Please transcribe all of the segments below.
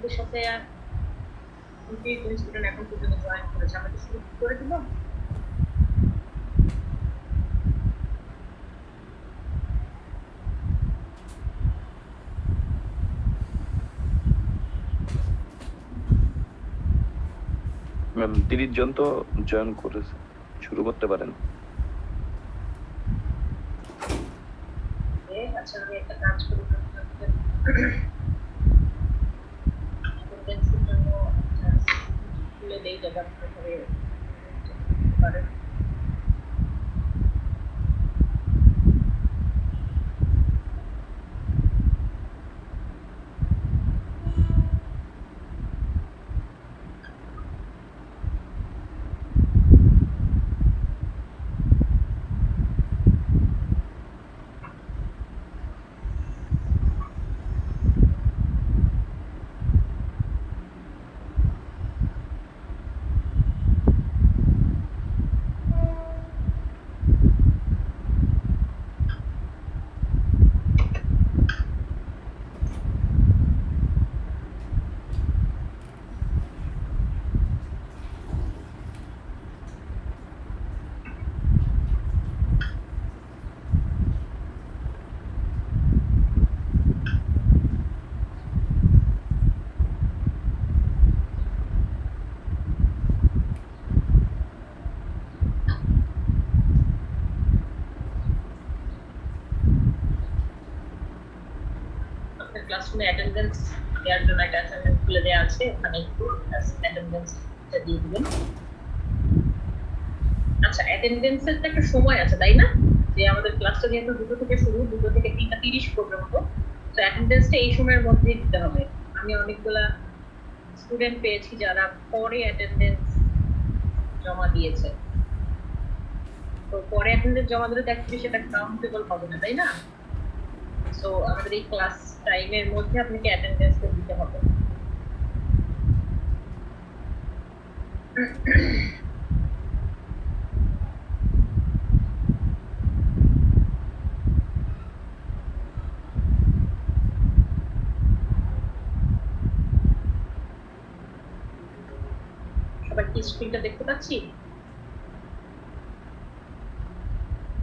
আমাদের সাথে 2 স্টুডেন্ট এখন পর্যন্ত জয়েন করেছে, আমরা কি শুরু করে দিব? ম্যাম 30 জন তো জয়েন করেছে, শুরু করতে পারেন। আচ্ছা, আমি একটা কাজ করি, খুলে দেই যাতে আপনারা পারেন। ক্লাসরুমে অ্যাটেন্ডেন্স দেওয়ার জন্য একটা অ্যাসাইনমেন্ট খুলে দেওয়া আছে, ওখানে একটু অ্যাটেন্ডেন্সটা দিয়ে দিবেন। আচ্ছা, অ্যাটেন্ডেন্সের তো একটা সময় আছে তাই না, যে আমাদের ক্লাসটা যেহেতু 2টো থেকে শুরু, 2টো থেকে 3টা 30 পর্যন্ত, তো অ্যাটেন্ডেন্সটা এই সময়ের মধ্যেই দিতে হবে। আমি অনেকগুলা স্টুডেন্ট পেয়েছি যারা পরে অ্যাটেন্ডেন্স জমা দিয়েছে, তো পরে অ্যাটেন্ডেন্স জমা দিলে তো অ্যাকচুয়ালি সেটা কাউন্টেবল হবে না তাই না? সো আমাদের এই ক্লাস টাইমের মধ্যে আপনাকে অ্যাটেন্ডেন্সটা দিতে হবে। সবাই কি স্ক্রিনটা দেখতে পাচ্ছি?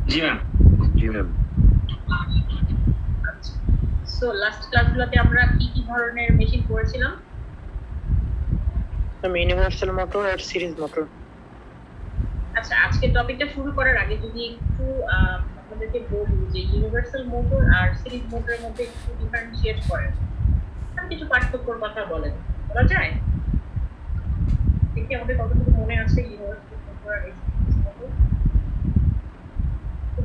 জি ম্যাম। জি ম্যাম। সো লাস্ট ক্লাসগুলোতে আমরা কি কি ধরনের মেশিন করেছিলাম? ইউনিভার্সাল মোটর আর সিরিজ মোটর। আচ্ছা, আজকে টপিকটা শুরু করার আগে যদি একটু আপনাদেরকে বলি যে ইউনিভার্সাল মোটর আর সিরিজ মোটরের মধ্যে একটু ডিফারেন্সিয়েট করেন, আর কিছু পার্থক্যর কথা বলেন, বলা যায়? দেখি আমাদের কতটুকু মনে আছে ইউনিভার্সাল মোটর আর সিরিজ মোটর।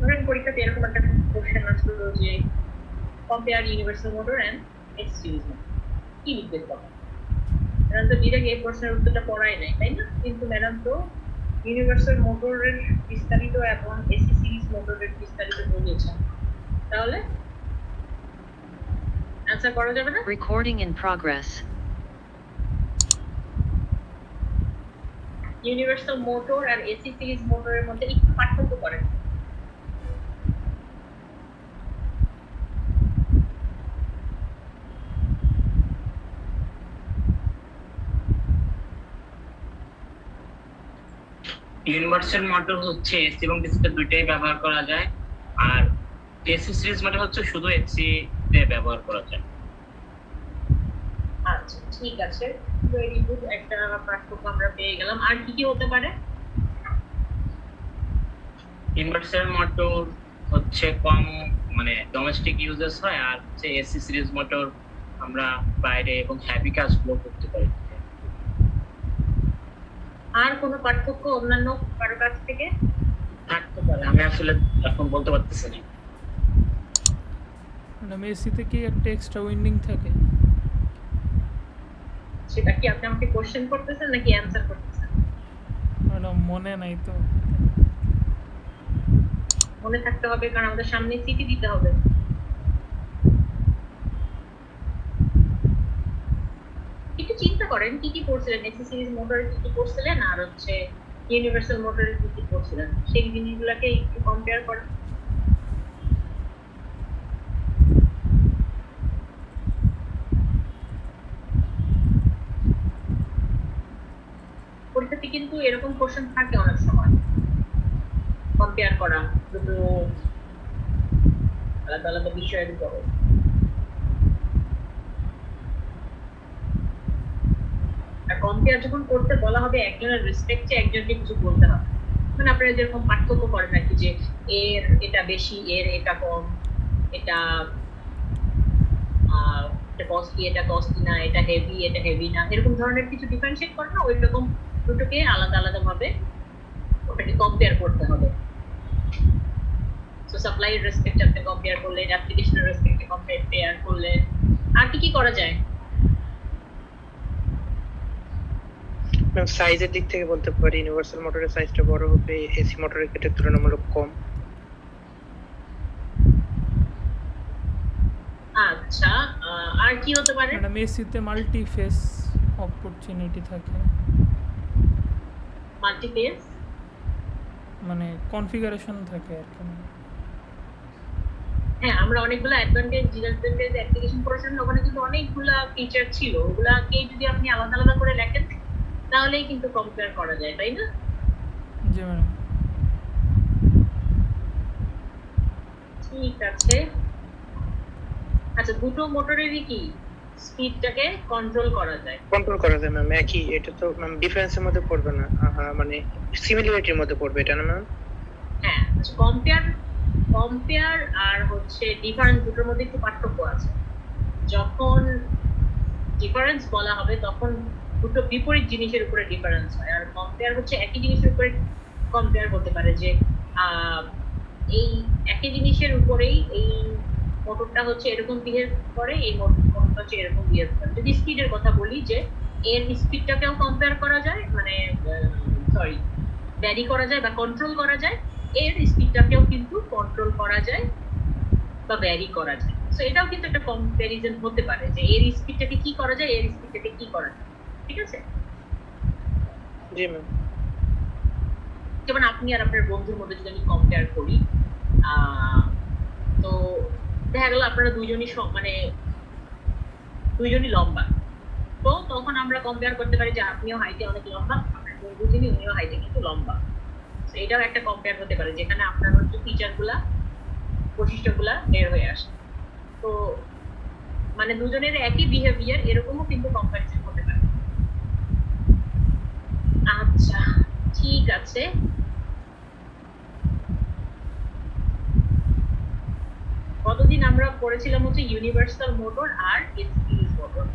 ধরেন পরীক্ষাতে এরকম একটা কোশ্চেন আসলো যে compare universal motor and X series motor, কি লিখবে তখন? ম্যাডাম তো ডিরেক্ট এই প্রশ্নের উত্তরটা পড়াই নাই তাই না, কিন্তু ম্যাডাম তো ইউনিভার্সাল মোটরের বিস্তারিত এবং এসি সিরিজ মোটরের বিস্তারিত বলেছেন, তাহলে অ্যানসার করা যাবে না? Recording in progress. Universal motor আর এসি সিরিজ মোটরের মধ্যে একটু পার্থক্য করেন। ইউনিভার্সাল মোটর হচ্ছে এসি এবং ডিসি দুইটাই ব্যবহার করা যায়, আর এসি সিরিজ মোটর হচ্ছে শুধু এসি তে ব্যবহার করা যায়। আচ্ছা ঠিক আছে, ভেরি গুড, একটা পার্থক্য আমরা পেয়ে গেলাম। আর কি কি হতে পারে? ইউনিভার্সাল মোটর হচ্ছে কম মানে ডোমেস্টিক ইউজেস হয়, আর হচ্ছে এসি সিরিজ মোটর আমরা বাইরে এবং হেভি কাজগুলো করতে পারি। আর কোনো পার্থক্য অন্যান্য কারো কাছ থেকে থাকতে পারে, আমি আসলে এখন বলতে পারতেছি না। মানে এসিতে কি একটা এক্সট্রা উইন্ডিং থাকে? সেটা কি আপনি আমাকে কোশ্চেন করতেছেন নাকি অ্যানসার করতেছেন? ম্যাডাম মনে নাই তো। মনে থাকতে হবে, কারণ আমাদের সামনে সিটি দিতে হবে। একটু চিন্তা করেন কি কি পড়ছিলেন, এসি সিরিজ মোটরের কি কি পড়ছিলেন আর হচ্ছে ইউনিভার্সাল মোটরের কি কি পড়ছিলেন, সেই জিনিসগুলোকে একটু কম্পেয়ার করেন। কিন্তু এরকম কোশ্চেন থাকে অনেক সময়, কম্পেয়ার করা দুটো আলাদা আলাদা বিষয়ের উপরে। আর কম্পেয়ার যখন করতে বলা হবে একজনের রেসপেক্টে একজনকে কিছু বলতে হবে, মানে আপনারা যেরকম পার্থক্য করেন আর কি, যে এর এটা বেশি, এর এটা কম, এটা কস্টলি, এটা কস্টলি না, এটা হেভি, এটা হেভি না, এরকম ধরনের কিছু ডিফারেন্সিয়েট করে না, ওই রকম দুটোকে আলাদা আলাদা ভাবে ওটাকে কম্পেয়ার করতে হবে। সো সাপ্লাই এর রেসপেক্টে আপনি কম্পেয়ার করলেন, অ্যাপ্লিকেশনের রেসপেক্টে কম্পেয়ার করলেন, আর কি কি করা যায়? ম্যাম সাইজের দিক থেকে বলতে পারি ইউনিভার্সাল মোটরের সাইজটা বড় হবে, এসি মোটরের ক্ষেত্রে তুলনামূলক কম। আচ্ছা, আর কি হতে পারে? ম্যাডাম এসিতে মাল্টি ফেস অপরচুনিটি থাকে, মাল্টিপেজ, মানে কনফিগারেশন থাকে আর কি। হ্যাঁ, আমরা অনেকগুলো অ্যাডভান্টেজ ডিসঅ্যাডভান্টেজ অ্যাপ্লিকেশন করেছেন, ওখানে কিন্তু অনেকগুলা ফিচার ছিল, ওগুলাকে যদি আপনি আলাদা আলাদা করে লেখেন তাহলেই কিন্তু কম্পেয়ার করা যায়, তাই না? জি ম্যাডাম। ঠিক আছে। আচ্ছা, দুটো মোটরেরই কি স্পিডটাকে কন্ট্রোল করা যায়? কন্ট্রোল করা যায় ম্যাম, একই। এটা তো ম্যাম ডিফারেন্সের মধ্যে পড়বে না, মানে সিমিলারিটির মধ্যে পড়বে এটা না ম্যাম? হ্যাঁ, আচ্ছা, কম্পেয়ার আর হচ্ছে ডিফারেন্স দুটোর মধ্যে একটু পার্থক্য আছে। যখন ডিফারেন্স বলা হবে তখন দুটো বিপরীত জিনিসের উপরে ডিফারেন্স হয়, আর কম্পেয়ার হচ্ছে একই জিনিসের উপরে কম্পেয়ার হতে পারে, যে এই একই জিনিসের উপরেই এই মোটরটা হচ্ছে এরকম বিহেভ করে, এই মোটরটা হচ্ছে এরকম বিহেভ করে। যদি স্পিডের কথা বলি, যে এর স্পিডটাকেও কম্পেয়ার করা যায়, মানে ভ্যারি করা যায় বা কন্ট্রোল করা যায়, এর স্পিডটাকেও কিন্তু কন্ট্রোল করা যায় বা ভ্যারি করা যায়। সো এটাও কিন্তু একটা কম্প্যারিজন হতে পারে, যে এর স্পিডটাকে কি করা যায়, এর স্পিডটাকে কি করা যায়। ঠিক আছে? জি ম্যাম। যেমন আপনি আর আপনার বন্ধুর মধ্যে যদি আমি কম্পেয়ার করি, তো দেখা গেল আপনারা দুইজনই লম্বা, তো তখন আমরা কম্পেয়ার করতে পারি যে আপনিও হাইটে অনেক লম্বা, আপনার বন্ধু যিনি উনিও হাইটে কিন্তু লম্বা। তো এটাও একটা কম্পেয়ার হতে পারে, যেখানে আপনার হচ্ছে ফিচারগুলা, বৈশিষ্ট্যগুলা বের হয়ে আসে। তো মানে দুজনের একই বিহেভিয়ার, এরকমও কিন্তু কম্পারিজন হতে পারে। আচ্ছা, ঠিক আছে। কতদিন আমরা পড়েছিলাম হচ্ছে ইউনিভার্সাল মোটর আর সিরিজ মোটর।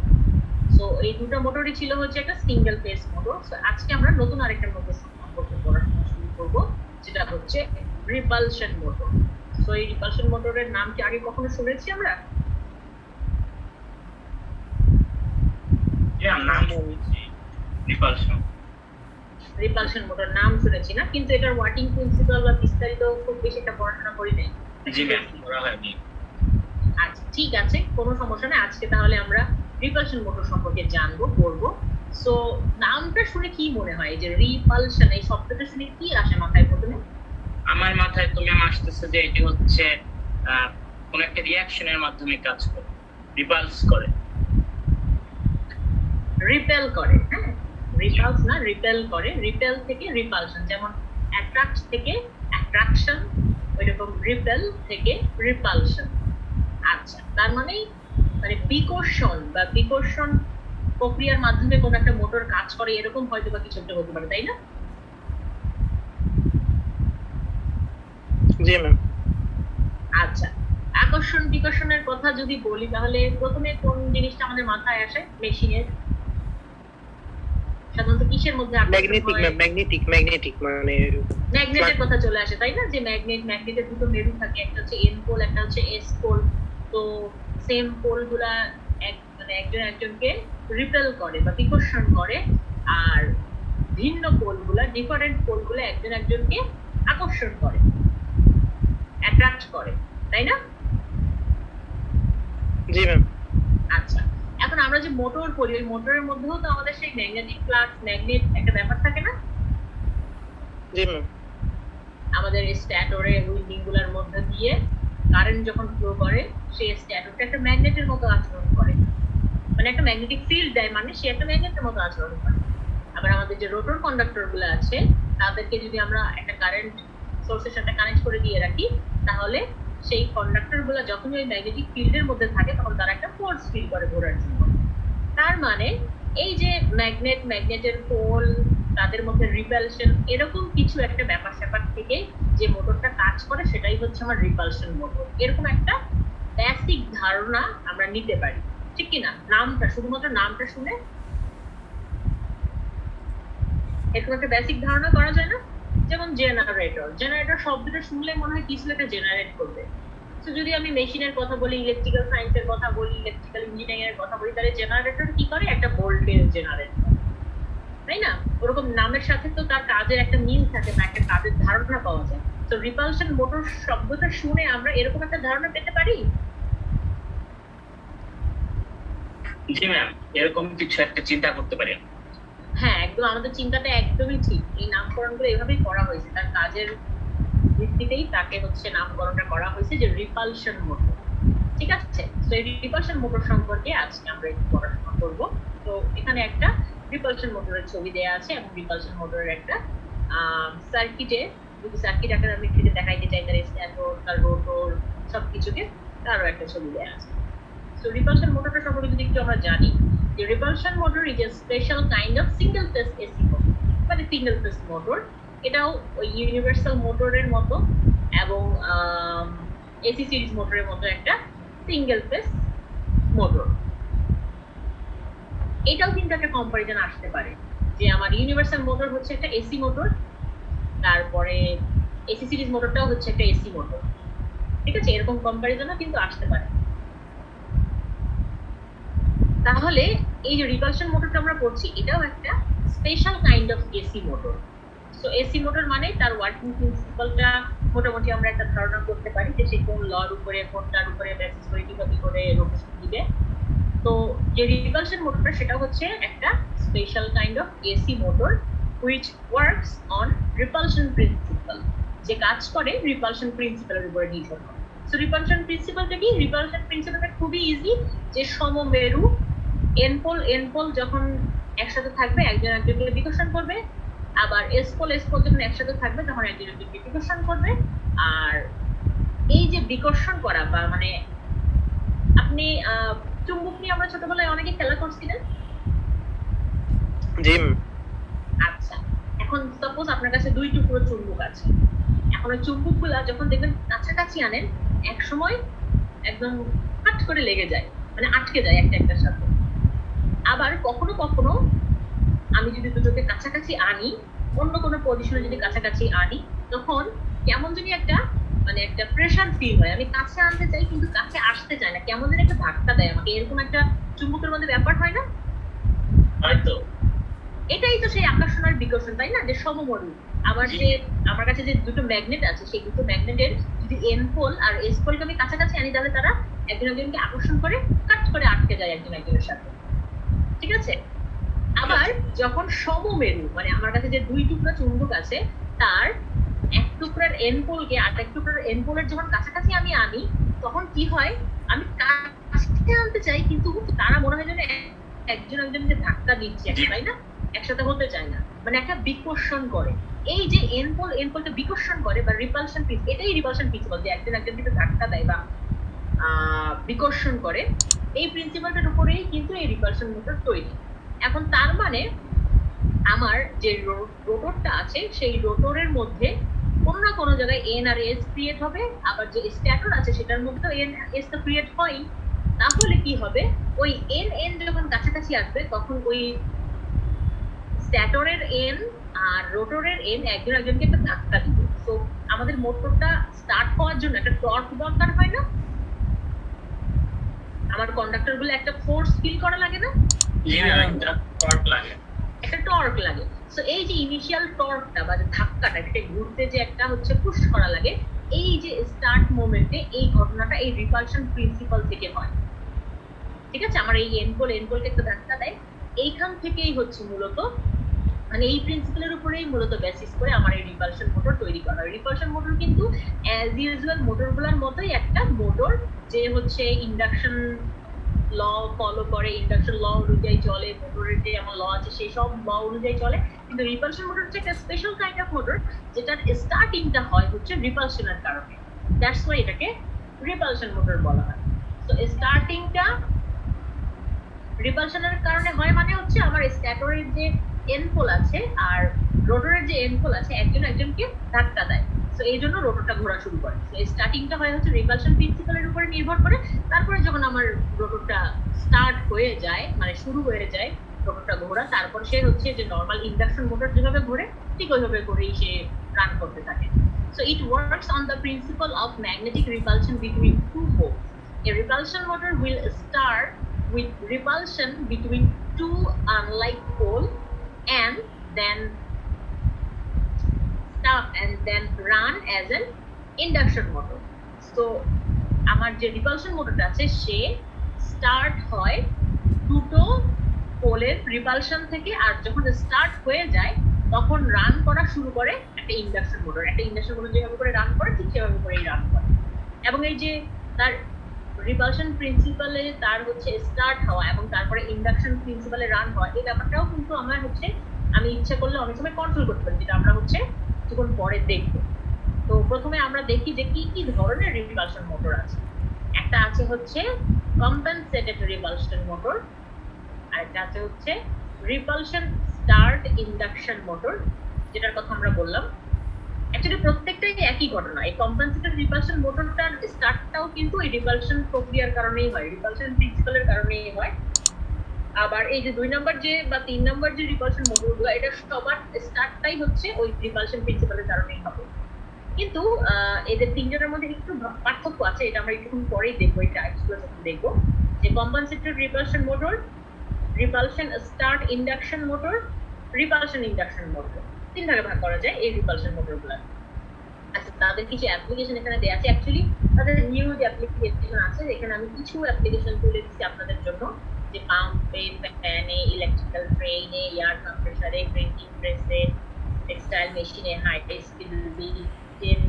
সো এই দুটো মোটরই ছিল হচ্ছে একটা সিঙ্গেল ফেজ মোটর। সো আজকে আমরা নতুন আরেকটা মোটর সম্পর্কে পড়াশোনা শুরু করব, যেটা হচ্ছে রিপালশন মোটর। সো এই রিপালশন মোটরের নাম কি আগে কখনো শুনেছি আমরা? রিপালশন মোটর নাম শুনেছি না, কিন্তু এটার ওয়ার্কিং প্রিন্সিপাল বা বিস্তারিত খুব বেশি একটা পড়াশোনা করি নাই। জি ম্যাম, করা হয়নি। আচ্ছা, ঠিক আছে, কোনো সমস্যা নেই। আজকে তাহলে আমরা রিপালশন মোটর সম্পর্কে জানবো, পড়বো। সো নামটা শুনে কি মনে হয়, যে রিপালশন, এই শব্দটা শুনে কি আসে মাথায় প্রথমে? আমার মাথায় তো ম্যাম আসতেছে যে এটি হচ্ছে কোন একটা রিঅ্যাকশনের মাধ্যমে কাজ করে, রিপালস করে, রিপেল করে। হ্যাঁ, রিপালস না, রিপেল করে। রিপেল থেকে রিপালশন, যেমন অ্যাট্রাক্ট থেকে অ্যাট্রাকশন, ওইরকম রিপেল থেকে রিপালশন। আচ্ছা, তার মানে বিকর্ষণ বা বিকর্ষণ প্রক্রিয়ার মাধ্যমে কোন একটা মোটর কাজ করে, এরকম হয়তো বা কিছু একটা হতে পারে, তাই না? জি ম্যাম। আচ্ছা, আকর্ষণ বিকর্ষণের কথা যদি বলি, তাহলে প্রথমে কোন জিনিসটা আমাদের মাথায় আসে? মেশিনের। সাধারণত কিসের মধ্যে ম্যাগনেটিক ম্যাম, ম্যাগনেটিক মানে ম্যাগনেটের কথা চলে আসে, তাই না? যে ম্যাগনেটের দুটো মেরু থাকে, একটা হচ্ছে এন পোল, একটা হচ্ছে এস পোল। তো সেম পোলগুলা একজন একজনকে রিপেল করে বা বিকর্ষণ করে, আর ভিন্ন পোলগুলা, ডিফারেন্ট পোলগুলা একজন একজনকে আকর্ষণ করে, অ্যাট্রাক্ট করে, তাই না? জি ম্যাম। আচ্ছা, এখন আমরা যে মোটর পড়ি, ওই মোটরের মধ্যেও তো আমাদের সেই ম্যাগনেটিক ফ্লাক্স, ম্যাগনেট একটা ব্যাপার থাকে না? জি ম্যাম। আমাদের স্ট্যাটরে উইন্ডিং গুলার মধ্যে দিয়ে কারেন্ট যখন ফ্লো করে, সেই স্ট্যাটরটা একটা ম্যাগনেটের মতো আচরণ করে, মানে একটা ম্যাগনেটিক ফিল্ড দেয়, মানে সে একটা ম্যাগনেটের মতো আচরণ করে। আবার আবার আমাদের যে রোটর কন্ডাক্টর গুলো আছে তাদেরকে যদি আমরা একটা কারেন্ট সোর্সের সাথে কানেক্ট করে দিয়ে রাখি, তাহলে সেই কন্ডাক্টর গুলো যখন ওই ম্যাগনেটিক ফিল্ডের মধ্যে থাকে তখন তারা একটা ফোর্স ফিল করে ঘোরার জন্য। তার মানে এই যে ম্যাগনেটের পোল, তাদের মধ্যে রিপালশন, এরকম কিছু একটা ব্যাপার স্যাপার থেকে যে মোটরটা কাজ করে সেটাই হচ্ছে আমার রিপালশন মোটর। এরকম একটা বেসিক ধারণা আমরা নিতে পারি, ঠিক কিনা? নামটা, শুধুমাত্র নামটা শুনে এরকম একটা বেসিক ধারণা করা যায় না? যেমন জেনারেটর শব্দটা শুনলে মনে হয় কিছু একটা জেনারেট করবে। তো যদি আমি মেশিনের কথা বলি, ইলেকট্রিক্যাল সায়েন্সের কথা বলি, ইলেকট্রিক্যাল ইঞ্জিনিয়ারিং এর কথা বলি, তাহলে জেনারেটর কি করে? একটা ভোল্টেজ জেনারেট করে, তাই না? ওরকম নামের সাথে তো তার কাজের একটা মিল থাকে বা একটা কাজের ধারণা পাওয়া যায়। তো রিপালশন মোটর শব্দটা শুনে আমরা এরকম একটা ধারণা পেতে পারি। জি ম্যাম, এরকম কিছু একটা চিন্তা করতে পারি। হ্যাঁ, একদম আমাদের চিন্তাটা একদমই ঠিক। এই নামকরণগুলো এভাবেই করা হয়েছে, তার কাজের ভিত্তিতেই তাকে হচ্ছে নামকরণটা করা হয়েছে যে রিপালশন মোটর। ঠিক আছে, তো এই রিপালশন মোটর সম্পর্কে আজকে আমরা একটু পড়াশোনা করব। তো এখানে একটা রিপালশন মোটরের ছবি দেয়া আছে এবং রিপালশন মোটরের একটা সার্কিটে, যদি সার্কিট আকারে আমি একটু দেখাইতে চাই, তার স্ট্যাটর, তার রোটর সবকিছুকে তারও একটা ছবি দেয়া আছে। তো রিপালশন মোটরটা সম্পর্কে যদি একটু আমরা জানি, যে repulsion motor is a special kind of single phase AC motor, মানে সিঙ্গেল ফেজ মোটর। এটাও ওই ইউনিভার্সাল মোটরের মতো এবং এসি সিরিজ মোটরের মতো একটা সিঙ্গেল ফেজ মোটর। এটাও কিন্তু একটা কম্পারিজন আসতে পারে যে আমার ইউনিভার্সাল মোটর হচ্ছে একটা এসি মোটর, তারপরে এসি সিরিজ মোটরটাও হচ্ছে একটা এসি মোটর। ঠিক আছে, এরকম কম্পারিজনও কিন্তু আসতে পারে। তাহলে এই যে রিপালশন মোটরটা আমরা পড়ছি, এটাও একটা special kind of AC motor. So AC motor মানে তার ওয়ার্কিং প্রিন্সিপালটা মোটামুটি আমরা একটা ধারণা করতে পারি যে সে কোন লর উপরে, কোনটার উপরে বেসিস করে কিভাবে করে রোটেশন দিবে। তো যে রিপালশন মোটরটা সেটা হচ্ছে একটা special kind of AC motor which works on repulsion principle, যে কাজ করে রিপালশন প্রিন্সিপালের উপরে নির্ভর করে। সো রিপালশন প্রিন্সিপালটা কি? রিপালশন প্রিন্সিপালটা খুবই ইজি, যে সমমেরু এনপোল যখন একসাথে থাকবে একজন একজনকে বিকর্ষণ করবে, আবার এসপোল যখন একসাথে থাকবে তখন একজন একজনকে বিকর্ষণ করবে। আর এই যে বিকর্ষণ করা বা মানে আপনি চুম্বক নিয়ে আমরা ছোটবেলায় অনেকে খেলা করছিলেন। জি। আচ্ছা, এখন সাপোজ আপনার কাছে দুই টুকরো চুম্বক আছে। এখন ওই চুম্বকগুলা যখন দেখবেন কাছাকাছি আনেন, এক সময় একদম ফাট করে লেগে যায়, মানে আটকে যায় একটা একটার সাথে। আবার কখনো কখনো আমি যদি দুটোকে কাছাকাছি আনি, অন্য কোনো পজিশনে যদি কাছাকাছি আনি, তখন কেমন জানি একটা মানে একটা প্রেশার ফিল হয়। আমি কাছে আনতে চাই কিন্তু কাছে আসতে চাই না, কেমন জানি একটা ধাক্কা দেয় আমাকে, এরকম একটা চুম্বকের মধ্যে ব্যাপার হয় না? হয়তো এটাই তো সেই আকর্ষণ আর বিকর্ষণ, তাই না? যে সমমরু আমার কাছে যে দুটো ম্যাগনেট আছে, সেই দুটো ম্যাগনেটের যদি এন পোল আর এস পোলকে আমি কাছাকাছি আনি, তাহলে তারা একজন একজনকে আকর্ষণ করে কাট করে আটকে যায় একজন একজনের সাথে। ঠিক আছে, আবার যখন সমমেরু, মানে আমার কাছে যে দুই টুকরা চুম্বক আছে, তার এক টুকরার এন পোলকে আর এক টুকরার এন পোলের যখন কাছাকাছি আমি আনি, তখন কি হয়? আমি কাছে আনতে চাই কিন্তু তারা মনে হয় যেন একজন একজনকে ধাক্কা দিচ্ছে, তাই না? একসাথে হতে চায় না, মানে একটা বিকর্ষণ করে। এই যে এনপোলটা বিকর্ষণ করে বা রিপালশন প্রিন্সিপাল, এটাই রিপালশন প্রিন্সিপাল, যে একজন একজনকে ধাক্কা দেয় বা বিকর্ষণ করে। এই প্রিন্সিপালটার উপরেই কিন্তু এই রিপালশন মোটর তৈরি। এখন তার মানে আমার যে রোটরটা আছে, সেই রোটরের মধ্যে কোনো না কোনো জায়গায় এন আর এস ক্রিয়েট হবে, আবার যে স্ট্যাটর আছে সেটার মধ্যেও এন এস তো ক্রিয়েট হয়। তাহলে কি হবে? ওই এন যখন কাছাকাছি আসবে, তখন ওই স্ট্যাটরের এন আর রোটরের এন একজন একজনকে একটা ধাক্কা দিবে। তো আমাদের মোটরটা স্টার্ট হওয়ার জন্য একটা টর্ক দরকার হয় না? আমার কন্ডাক্টর গুলো একটা ফোর্স ফিল করা লাগে না? একটা টর্ক লাগে। একটা টর্ক লাগে। সো এই যে ইনিশিয়াল টর্কটা বা ধাক্কাটা, এটা ঘুরতে যে একটা হচ্ছে পুশ করা লাগে, এই যে স্টার্ট মোমেন্টে এই ঘটনাটা এই রিপালশন প্রিন্সিপাল থেকে হয়। ঠিক আছে, আমার এই এনপোলকে একটা ধাক্কা দেয়, এইখান থেকেই হচ্ছে মূলত মানে এই প্রিন্সিপালের উপরেই মূলত বেসিস করে আমার এই রিপালশন মোটর তৈরি করা হয়। রিপালশন মোটর কিন্তু অ্যাজ ইউজুয়াল মোটরগুলোর মতোই একটা মোটর, যে হচ্ছে ইন্ডাকশন ল ফলো করে, ইন্ডাকশন ল অনুযায়ী চলে, মোটরের যে আমার ল আছে সেই সব ল অনুযায়ী চলে। কিন্তু রিপালশন মোটর হচ্ছে একটা স্পেশাল কাইন্ড অফ মোটর, যেটার স্টার্টিংটা হয় হচ্ছে রিপালশনের কারণে। দ্যাটস ওয়াই এটাকে রিপালশন মোটর বলা হয়। তো স্টার্টিংটা রিপালশনের কারণে হয়, মানে হচ্ছে আমার স্ট্যাটরের যে এন্ড পোল আছে আর রোটরের যে এন্ড পোল আছে একজন একজনকে ধাক্কা দেয়, তো এই জন্য রোটরটা ঘোরা শুরু করে। তো স্টার্টিংটা হয় হচ্ছে রিপালশন প্রিন্সিপালের উপরে নির্ভর করে। তারপরে যখন আমার রোটরটা স্টার্ট হয়ে যায়, মানে শুরু হয়ে যায় রোটরটা ঘোরা, তারপর সে হচ্ছে যে নর্মাল ইন্ডাকশন মোটর যেভাবে ঘোরে ঠিক ওইভাবে ঘুরেই সে রান করতে থাকে। So it works on the principle of magnetic repulsion between two poles. A repulsion motor will start with repulsion between two unlike poles and then stop and then run as an induction motor. So আমার যে repulsion মোটরটা আছে সে start হয় দুটো পোলের repulsion থেকে, আর যখন start হয়ে যায় তখন রান করা শুরু করে একটা ইন্ডাকশন মোটর। একটা ইন্ডাকশন মোটর যেভাবে করে রান করে ঠিক সেভাবে করেই রান করে। এবং এই যে তার রিপালশন প্রিন্সিপালে তার হচ্ছে স্টার্ট হওয়া এবং তারপরে ইন্ডাকশন প্রিন্সিপালে রান হওয়া, এই ব্যাপারটাও কিন্তু আমার হচ্ছে আমি ইচ্ছা করলে অনেক সময় কন্ট্রোল করতে পারি, যেটা আমরা হচ্ছে কিছুক্ষণ পরে দেখবো। তো প্রথমে আমরা দেখি যে কি কি ধরনের রিপালশন মোটর আছে। একটা আছে হচ্ছে কম্পেনসেটেড রিপালশন মোটর, আর একটা আছে হচ্ছে রিপালশন স্টার্ট ইন্ডাকশন মোটর, যেটার কথা আমরা বললাম। অ্যাকচুয়ালি প্রত্যেকটাই একই ঘটনা। এই কম্পেনসেটেড রিপালশন মোটরটার স্টার্টটাও কিন্তু এই রিপালশন প্রক্রিয়ার কারণেই হয়, রিপালশন প্রিন্সিপালের কারণেই হয়। আবার এই যে 2 নাম্বার যে বা 3 নাম্বার যে রিপালশন মোটরগুলো, এটা সবার স্টার্টটাই হচ্ছে ওই রিপালশন প্রিন্সিপালের কারণেই হবে। কিন্তু এদের তিনজনের মধ্যে একটু পার্থক্য আছে, এটা আমরা একটু পরেই দেখবো, এটা এক্সপ্লোর দেখবো যে compensated repulsion motor, repulsion start induction motor, repulsion induction motor, 3 ভাগে ভাগ করা যায় এই রিপালশন মোটরগুলো। আচ্ছা, তাদের কিছু অ্যাপ্লিকেশন এখানে দেয়া আছে। অ্যাকচুয়ালি তাদের নিউ যে অ্যাপ্লিকেশন আছে, এখানে আমি কিছু অ্যাপ্লিকেশন তুলে দিচ্ছি আপনাদের জন্য, যে পাম্পে, ফ্যানে, ইলেকট্রিক্যাল ট্রেনে, এয়ার কম্প্রেসারে, প্রিন্টিং প্রেসে, টেক্সটাইল মেশিনে, হাই স্পিড বিল্ডিং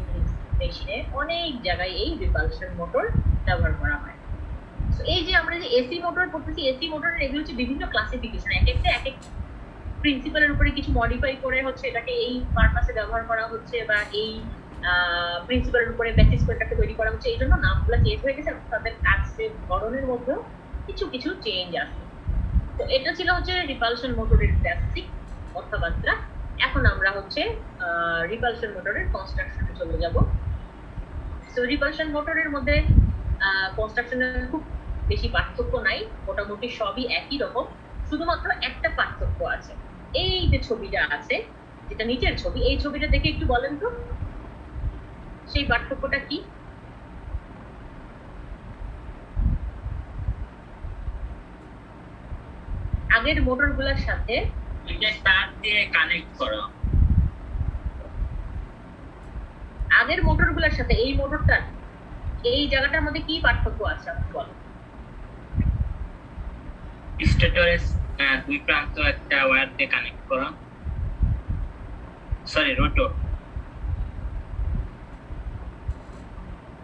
মেশিনে, অনেক জায়গায় এই রিপালশন মোটর ব্যবহার করা হয়। তো এই যে আমরা যে এসি মোটর পড়তেছি, এসি মোটরের এগুলো হচ্ছে বিভিন্ন ক্লাসিফিকেশন, এক একটা এক এক প্রিন্সিপালের উপরে কিছু মডিফাই করে হচ্ছে এটাকে এই পারপাসে ব্যবহার করা হচ্ছে, বা এই প্রিন্সিপালের উপরে বেসিস করে এটাকে তৈরি করা হচ্ছে। এই জন্য নামগুলো চেঞ্জ হয়ে গেছে, তাদের কাজের ধরনের মধ্যেও কিছু কিছু চেঞ্জ আছে। তো এটা ছিল হচ্ছে রিপালশন মোটরের বেসিক কথাবার্তা। এখন আমরা হচ্ছে রিপালশন মোটরের কনস্ট্রাকশনে চলে যাব। তো রিপালশন মোটরের মধ্যে কনস্ট্রাকশনের খুব বেশি পার্থক্য নাই, মোটামুটি সবই একই রকম, শুধুমাত্র একটা পার্থক্য আছে। এই যে ছবিটা আছে, যেটা নিচের ছবি, এই ছবিটা দেখে একটু বলেন তো সেই পার্থক্যটা কি? আগের মোটরগুলোর সাথে এটা তার দিয়ে কানেক্ট করা, আগের মোটরগুলোর সাথে এই মোটরটার এই জায়গাটার মধ্যে কি পার্থক্য আছে আপনি বলেন। স্টেটরের দুই প্রান্ত একটা ওয়্যার দিয়ে কানেক্ট করা, সরি রোটর।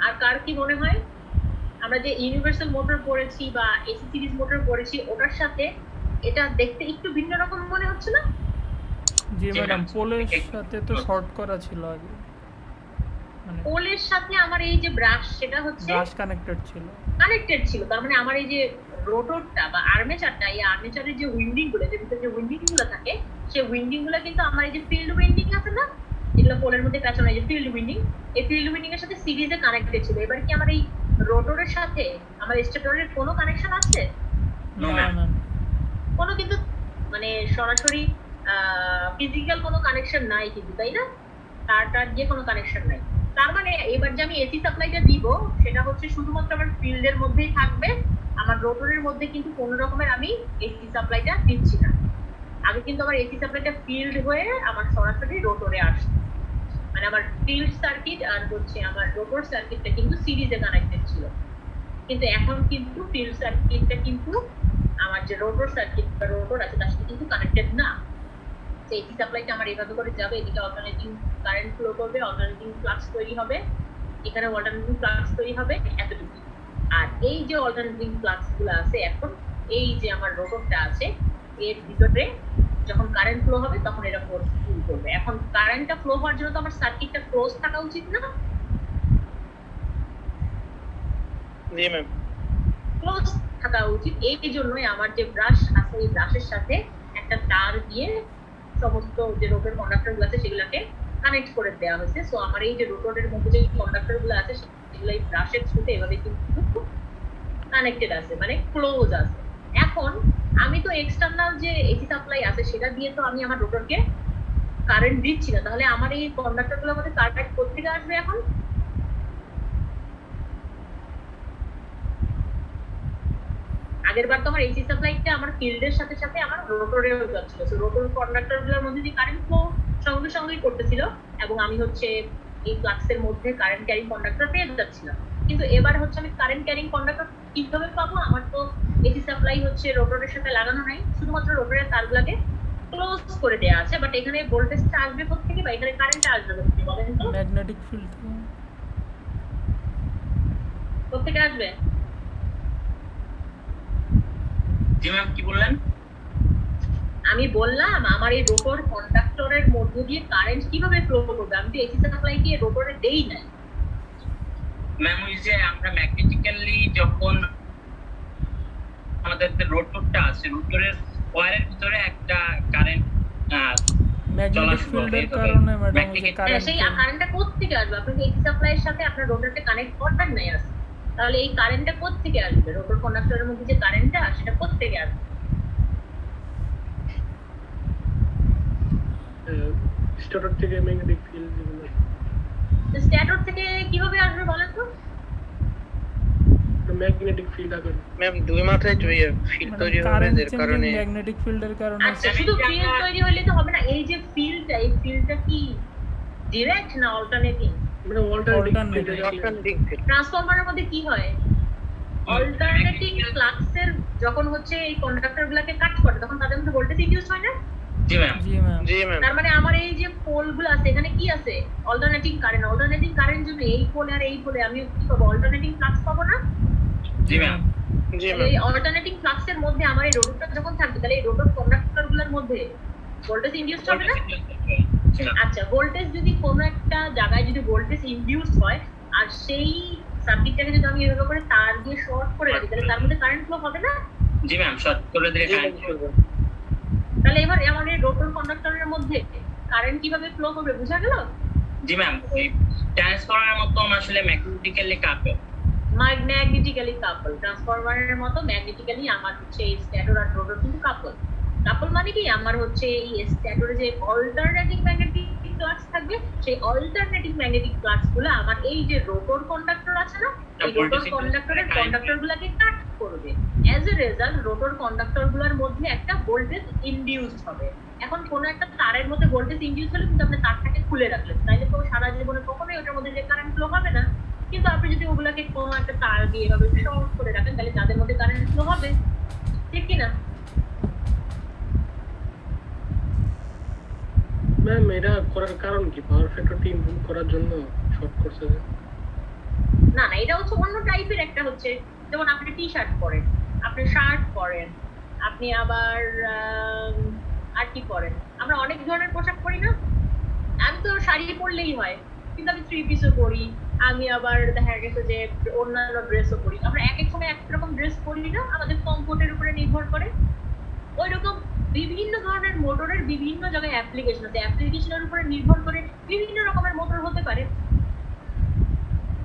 আর কার কি মনে হয়, আমরা যে ইউনিভার্সাল মোটর পড়েছি বা এসি সিরিজ মোটর পড়েছি, ওটার সাথে এটা দেখতে একটু ভিন্ন রকম মনে হচ্ছে না? জি ম্যাডাম, পোলের সাথে তো শর্ট করা ছিল আগে, মানে পোলের সাথে আমার এই যে ব্রাশ, সেটা হচ্ছে ব্রাশ কানেক্টেড ছিল, তার মানে আমার এই যে রোটরটা বা আর্মেচারটা, এই আর্মেচারের যে উইন্ডিং গুলো, যে ভিতরে যে উইন্ডিং গুলো থাকে, সেই উইন্ডিং গুলো কিন্তু আমার এই যে ফিল্ড উইন্ডিং আছে না, যেগুলো পোলের মধ্যে পেছনে এই যে ফিল্ড উইন্ডিং, এই ফিল্ড উইন্ডিং এর সাথে সিরিজে কানেক্টেড ছিল। এবার কি আমার এই রোটরের সাথে আমার স্টেটরের কোনো কানেকশন আছে? না ম্যাম, কোনো কিন্তু মানে সরাসরি ফিজিক্যাল কোনো কানেকশন নাই কিন্তু, তাই না? তার দিয়ে কোনো কানেকশন নাই। তার মানে এবার যে আমি এসি সাপ্লাইটা দিব, সেটা হচ্ছে শুধুমাত্র আমার ফিল্ডের মধ্যেই থাকবে, আমার রোটরের মধ্যে কিন্তু কোনো রকমের আমি এসি সাপ্লাইটা দিচ্ছি না। আগে কিন্তু আমার এসি সাপ্লাইটা ফিল্ড হয়ে আমার সরাসরি রোটরে আসছে, মানে আমার ফিল্ড সার্কিট আর হচ্ছে আমার রোটর সার্কিটটা কিন্তু সিরিজে কানেক্টেড ছিল। কিন্তু এখন কিন্তু ফিল্ড সার্কিটটা কিন্তু আমার যে রোটর সার্কিট বা রোটর আছে তার সাথে কিন্তু কানেক্টেড না। তো এসি সাপ্লাইটা আমার এইভাবে করে যাবে, এদিকে অল্টারনেটিং কারেন্ট ফ্লো করবে, অল্টারনেটিং ফ্লাক্স তৈরি হবে, এখানে অল্টারনেটিং ফ্লাক্স তৈরি হবে, এতটুকু। আর এই যে অল্টারনেটিং ফ্লাক্স গুলো আছে এখন এই যে আমার রোটরটা আছে এর ভিতরে যখন কারেন্ট ফ্লো হবে তখন এরা ফোর্স ফিল করবে। এখন কারেন্টটা ফ্লো হওয়ার জন্য তো আমার সার্কিটটা ক্লোজ থাকা উচিত না? জি ম্যাম। ক্লোজ থাকা উচিত। এই জন্যই আমার যে ব্রাশ আছে এই ব্রাশের সাথে একটা তার দিয়ে সমস্ত যে রোটর কন্ডাক্টর গুলো আছে সেগুলোকে কানেক্ট করে দেওয়া হয়েছে। সো আমার এই যে রোটরের মধ্যে যে কন্ডাক্টর গুলো আছে সেগুলো এই ব্রাশের থ্রুতে এভাবে কিন্তু কানেক্টেড আছে, মানে ক্লোজ আছে। এখন আমি তো এক্সটার্নাল যে এসি সাপ্লাই আছে সেটা দিয়ে তো আমি আমার রোটরকে কারেন্ট দিচ্ছি না, তাহলে আমার এই কন্ডাক্টর গুলোর মধ্যে কারেন্ট কোথা থেকে আসবে? এখন আগের বার তো আমার এসি সাপ্লাইটা আমার ফিল্ডের সাথে সাথে আমার রোটরেও যাচ্ছিল, সো রোটর কন্ডাক্টর গুলোর মধ্যে যে কারেন্ট ফ্লো সঙ্গে সঙ্গেই করতেছিল এবং আমি হচ্ছে এই ফ্লাক্সের মধ্যে কারেন্ট ক্যারিং কন্ডাক্টর পেয়ে যাচ্ছিলাম। কিন্তু এবার হচ্ছে আমি কারেন্ট ক্যারিং কন্ডাক্টর কিভাবে পাবো? আমার তো এসি সাপ্লাই হচ্ছে রোটরের সাথে লাগানো নাই, শুধুমাত্র রোটরের তারগুলোকে ক্লোজ করে দেওয়া আছে। বাট এখানে ভোল্টেজটা আসবে কোথা থেকে বা এখানে কারেন্টটা আসবে কোথা থেকে বলেন তো? ম্যাগনেটিক ফিল্ড কোথা থেকে আসবে? জি ম্যাম, কি বললেন? আমি বললাম আমার এই রোটর কন্ডাক্টরের মধ্য দিয়ে কারেন্ট কিভাবে ফ্লো করবে? আমি তো এসি সাপ্লাই দিয়ে রোটরে দেই নাই। ম্যাম ওই যে আমরা ম্যাগনেটিক্যালি যখন আমাদের যে রোটরটা আছে রোটরের ওয়্যারের ভিতরে একটা কারেন্ট ম্যাগনেটিক ফিল্ডের কারণে ম্যাডাম ওই যে কারেন্ট সেই কারেন্টটা কোথা থেকে আসবে? আপনি এসি সাপ্লাইয়ের সাথে আপনার রোটরকে কানেক্ট করার নাই আছে, তাহলে এই কারেন্টটা কোথা থেকে আসবে? রোটর কন্ডাক্টরের মধ্যে যে কারেন্টটা সেটা কোথা থেকে আসবে? স্টার্টার থেকে ম্যাগনেটিক ফিল্ড যেগুলো স্ট্যাটর থেকে কিভাবে আসবে বলেন তো? ম্যাগনেটিক ফিল্ড আকারে ম্যাম দুই মাত্রায় ফিল্ড তৈরি হবে এর কারণে। ম্যাগনেটিক ফিল্ডের কারণে আচ্ছা, শুধু ফিল্ড তৈরি হলে তো হবে না, এই যে ফিল্ডটা এই ফিল্ডটা কি ডাইরেক্ট না অল্টারনেটিং? মানে অল্টারনেটিভ অল্টারনেটিং ফিল্ড। ট্রান্সফরমারের মধ্যে কি হয়? অল্টারনেটিং ফ্লাক্সের যখন হচ্ছে এই কন্ডাক্টর গুলাকে কাট করে তখন তাদের মধ্যে ভোল্টেজ ইনডিউস হয় না? জি ম্যাম। জি ম্যাম জি ম্যাম। তার মানে আমার এই যে পোল গুলো আছে এখানে কি আছে? Alternating current. অল্টারনেটিং কারেন্ট যদি এই পোলে আর এই পোলে আমি কি পাবো? অল্টারনেটিং ফ্লাক্স পাবো না? জি ম্যাম। জি তাহলে ম্যাম। এই অল্টারনেটিং ফ্লাক্সের মধ্যে আমার এই রোটরটা যখন থাকবে তাহলে এই রোটর কন্ডাক্টর গুলোর মধ্যে ভোল্টেজ ইনডিউস হবে না? আচ্ছা, ভোল্টেজ যদি কোনো একটা জায়গায় যদি ভোল্টেজ ইনডিউস হয় আর সেই সার্কিটটাকে যদি আমি এভাবে করে তার দিয়ে শর্ট করে রাখি তাহলে তার মধ্যে কারেন্ট ফ্লো হবে না? জি ম্যাম, শর্ট করে দিলে কারেন্ট তাহলে এবার আমার এই রোটর কন্ডাক্টরের মধ্যে কারেন্ট কিভাবে ফ্লো করবে বুঝা গেল? জি ম্যাম। এই ট্রান্সফরমারের মতো আসলে ম্যাগনেটিক্যালি কাপল। ম্যাগনেটিক্যালি কাপল। ট্রান্সফরমারের মতো ম্যাগনেটিক্যালি আমার হচ্ছে এই স্ট্যাটর আর রোটর কিন্তু কাপল। কাপল মানে কি? আমার হচ্ছে এই স্ট্যাটরে যে অল্টারনেটিং ম্যাগনেটিক ফ্লাক্স থাকবে সেই অল্টারনেটিং ম্যাগনেটিক ফ্লাক্স গুলো আমার এই যে রোটর কন্ডাক্টর আছে না এই রোটর কন্ডাক্টরের কন্ডাক্টর গুলাকে কাট করবে। As a result rotor conductor গুলোর মধ্যে একটা ভোল্টেজ ইনডিউসড হবে। এখন কোনো একটা তারের মধ্যে ভোল্টেজ ইনডিউস হলে কিন্তু আপনি তারটাকে খুলে রাখলেন, তাইলে তো সারা জীবনে কখনোই ওটার মধ্যে যে কারেন্ট ফ্লো হবে না। কিন্তু আপনি যদি ওগুলাকে কোনো একটা তার দিয়ে এভাবে শর্ট করে রাখেন তাহলে তাদের মধ্যে কারেন্ট ফ্লো হবে, ঠিক কি না? ম্যাম এটা করার কারণ কি? পাওয়ার ফ্যাক্টরটি ইমপ্রুভ করার জন্য শর্ট করছে যে না না, এটা হচ্ছে অন্য টাইপের একটা হচ্ছে, যেমন আপনি টি শার্ট পরেন, আপনি শার্ট পরেন, আপনি আবার আর কি পরেন? আমরা অনেক ধরনের পোশাক পরি না? আমি তো শাড়ি পরলেই হয়, কিন্তু আমি থ্রি পিসও পরি, আমি আবার দেখা গেছে যে অন্যান্য ড্রেসও পরি। আমরা এক এক সময় একরকম ড্রেস পরি না, আমাদের কমফোর্টের উপরে নির্ভর করে। ওই রকম বিভিন্ন ধরনের মোটরের বিভিন্ন জায়গায় অ্যাপ্লিকেশন আছে, অ্যাপ্লিকেশনের উপরে নির্ভর করে বিভিন্ন রকমের মোটর হতে পারে,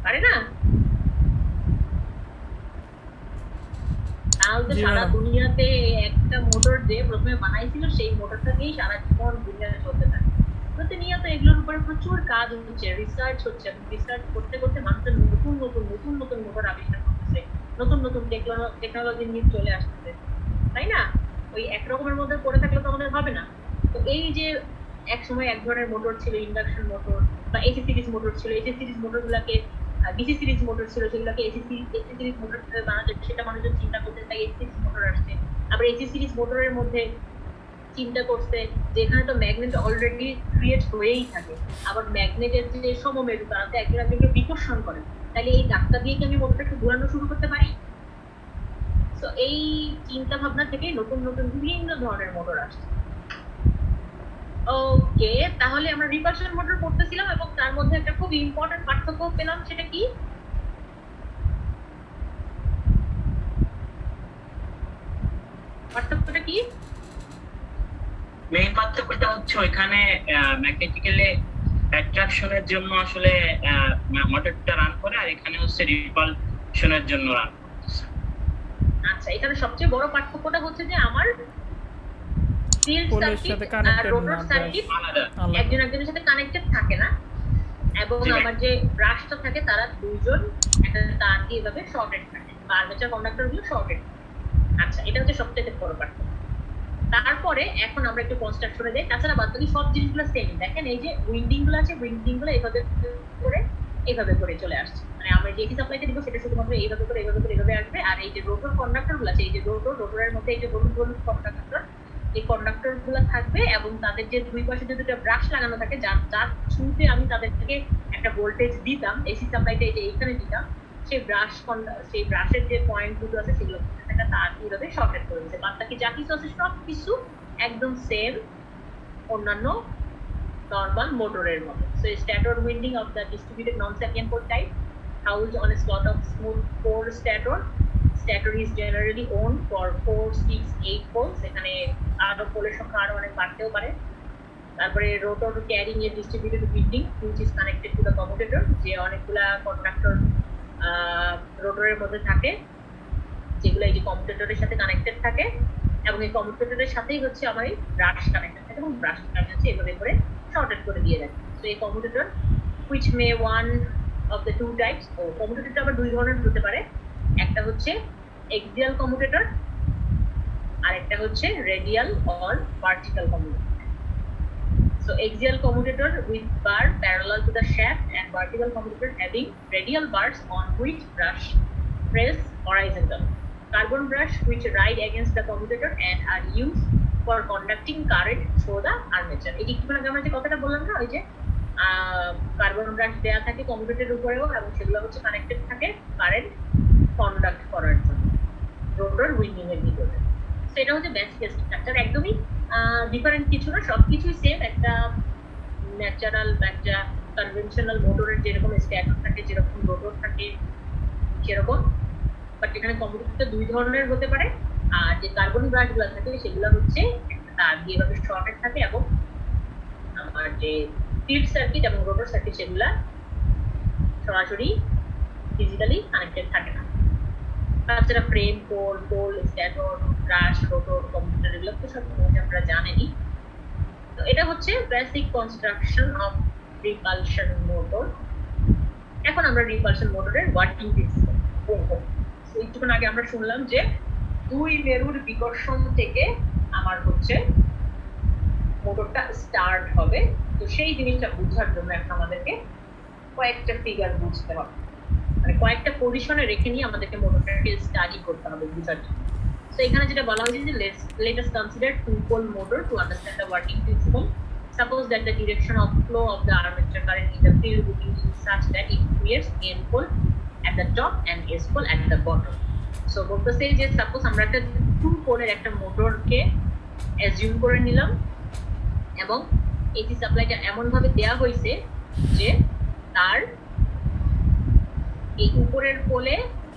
পারে না? তাহলে সারা দুনিয়াতে একটা মোটর যে প্রথমে বানাইছিল সেই মোটরটা দিয়েই সারা জীবন দুনিয়াতে চলতে থাকে। প্রতিনিয়ত এগুলোর উপরে প্রচুর কাজ হচ্ছে, রিসার্চ হচ্ছে, রিসার্চ করতে করতে মানুষের নতুন নতুন নতুন নতুন মোটর আবিষ্কার করতেছে, নতুন নতুন টেকনোলজি নিয়ে চলে আসতেছে, তাই না? ওই এক রকমের মধ্যে পড়ে থাকলে তো আমাদের হবে না। তো এই যে এক সময় এক ধরনের মোটর ছিল ইন্ডাকশন মোটর বা এসি সিরিজ মোটর ছিল, এসি সিরিজ মোটর গুলাকে ডিসি সিরিজ মোটর ছিল, সেগুলোকে এসি সিরিজ মোটর বানাতে সেটা মানুষজন চিন্তা করতে, তাই এসি সিরিজ মোটর আসছে। আবার এসি সিরিজ মোটরের মধ্যে চিন্তা করছে যে এখানে তো ম্যাগনেট অলরেডি ক্রিয়েট হয়েই থাকে, আবার ম্যাগনেটের যে সমমেরু তারা তো একজন একজনকে বিকর্ষণ করে, তাহলে এই ধাক্কা দিয়ে কি আমি মোটরটা একটু ঘোরানো শুরু করতে পারি? তো এই চিন্তা ভাবনা থেকে নতুন নতুন বিভিন্ন ধরনের মোটর আসছে। ওকে, তাহলে আমরা রিপালশন মোটর পড়তেছিলাম এবং তার মধ্যে একটা খুব ইম্পর্টেন্ট পার্থক্য পেলাম, সেটা কি? পার্থক্যটা কি? মেইন পার্থক্যটা হচ্ছে ওইখানে ম্যাগনেটিক্যালি অ্যাট্রাকশনের জন্য আসলে মোটরটা রান করে, আর এখানে হচ্ছে রিপালশনের জন্য রান করতেছে। আচ্ছা, এখানে সবচেয়ে বড় পার্থক্যটা হচ্ছে যে আমার ফিল্ড পোলের সার্কিট সাথে আর কানেক্টেড রোটর না, সার্কিট আলাদা। একজন একজনের সাথে কানেক্টেড থাকে না, এবং জি, আমার যে ব্রাশটা থাকে তারা দুইজন একটা তার দিয়ে এভাবে শর্টেড থাকে, বা আর্মেচার কন্ডাক্টর গুলো শর্টেড। আচ্ছা, এটা হচ্ছে সবচেয়ে বড় পার্থক্য। তারপরে এখন আমরা একটু কনস্ট্রাকশনে যাই। তাছাড়া বাদ বাকি সব জিনিসগুলো সেম। দেখেন এই যে উইন্ডিং গুলো আছে, উইন্ডিং গুলো এইভাবে করে চলে আসছে, মানে আমরা যে এসি সাপ্লাইতে দিব সেটা শুধুমাত্র এইভাবে করে এইভাবে আসবে। আর এই যে রোটর কন্ডাক্টর গুলো আছে, এই যে রোটরের মধ্যে এই যে হলুদ কন্ডাক্টর, এই কন্ডাক্টর গুলো থাকবে, এবং তাদের যে দুই পাশে যে দুটো ব্রাশ লাগানো থাকে, যার থ্রুতে আমি তাদেরকে একটা ভোল্টেজ দিতাম এসি সাপ্লাইতে, এই যে এইখানে দিতাম, সেই ব্রাশের যে পয়েন্ট দুটো আছে সেগুলো একটা তার কিভাবে শর্টেড করে দিচ্ছে। বাদ বাকি যা কিছু আছে সব কিছু একদম সেম অন্যান্য নর্মাল মোটরের মতো। So stator winding of the distributed non-sapient pole type housed on a slot of smooth core stator. Stator is generally owned for 4, 6, 8 poles. এখানে আরো পোলের সংখ্যা আরো অনেক বাড়তেও পারে। তারপরে rotor carrying a distributed winding which is connected to the commutator, যে অনেকগুলা কন্ডাক্টর রোটরের মধ্যে থাকে, যেগুলো এই যে কমিউটেটরের সাথে কানেক্টেড থাকে, এবং এই কমিউটেটরের সাথেই হচ্ছে আমার এই ব্রাশ কানেক্টেড থাকে, এবং ব্রাশ কানেক্টেড এভাবে করে শর্টেড করে দিয়ে দেয়। তো এই commutator which may one of the two types, ও কমিউটেটরটা আবার দুই ধরনের হতে পারে, একটা হচ্ছে এক্সিয়াল কমিউটেটর আর একটা হচ্ছে radial or vertical commutator. So axial commutator with bar parallel to the shaft, and vertical commutator having radial bars on which brush press horizontal. Carbon brush which ride against the commutator and are used for conducting current through the armature. এই একটু আগে আমরা যে কথাটা বললাম না, ওই যে কার্বন ব্রাশ দেয়া থাকে কমিউটেটরের উপরেও, এবং সেগুলো হচ্ছে কানেক্টেড থাকে কারেন্ট কন্ডাক্ট করার জন্য রোটর উইন্ডিং এর ভিতরে। সেটা হচ্ছে বেসিক স্ট্রাকচার, একদমই ডিফারেন্ট কিছু না, সবকিছুই সেম। একটা ন্যাচারাল বা একটা কনভেনশনাল মোটরের যেরকম স্ট্যাটার থাকে, যেরকম রোটর থাকে সেরকম, বাট এখানে কমিউটেটরটা দুই ধরনের হতে পারে। আর যে কার্বন ব্রাশগুলো থাকে সেগুলো হচ্ছে একটা তার দিয়ে এভাবে শর্টেড থাকে, এবং আমার যে ফিল্ড সার্কিট এবং রোটর সার্কিট সেগুলা সরাসরি ফিজিক্যালি কানেক্টেড থাকে না। তাছাড়া frame, pole, stator, brush, rotor, commutator, এগুলো তো সব আমরা জানেনই। তো এটা হচ্ছে basic construction of repulsion motor. এখন আমরা রিপালশন মোটরের ওয়ার্কিং প্রিন্সিপল পড়ব। তো একটুক্ষণ আগে আমরা শুনলাম যে দুই মেরুর বিকর্ষণ থেকে আমার হচ্ছে মোটরটা স্টার্ট হবে। তো সেই জিনিসটা বোঝার জন্য এখন আমাদেরকে কয়েকটা ফিগার বুঝতে হবে, মানে কয়েকটা পজিশনে রেখে নিয়ে আমাদেরকে মোটরটাকে স্টাডি করতে হবে বোঝার জন্য। তো এখানে যেটা বলা হয়েছে যে let us consider two-pole motor to understand the working principle. Suppose that the direction of flow of the armature current in the field winding is such that it creates N pole at the top and S pole at the bottom. So বলতেছে যে suppose আমরা একটা two পোলের একটা মোটরকে assume করে নিলাম, এবং AC সাপ্লাইটা এমন ভাবে দেয়া হয়েছে যে তার এই উপরের পোলে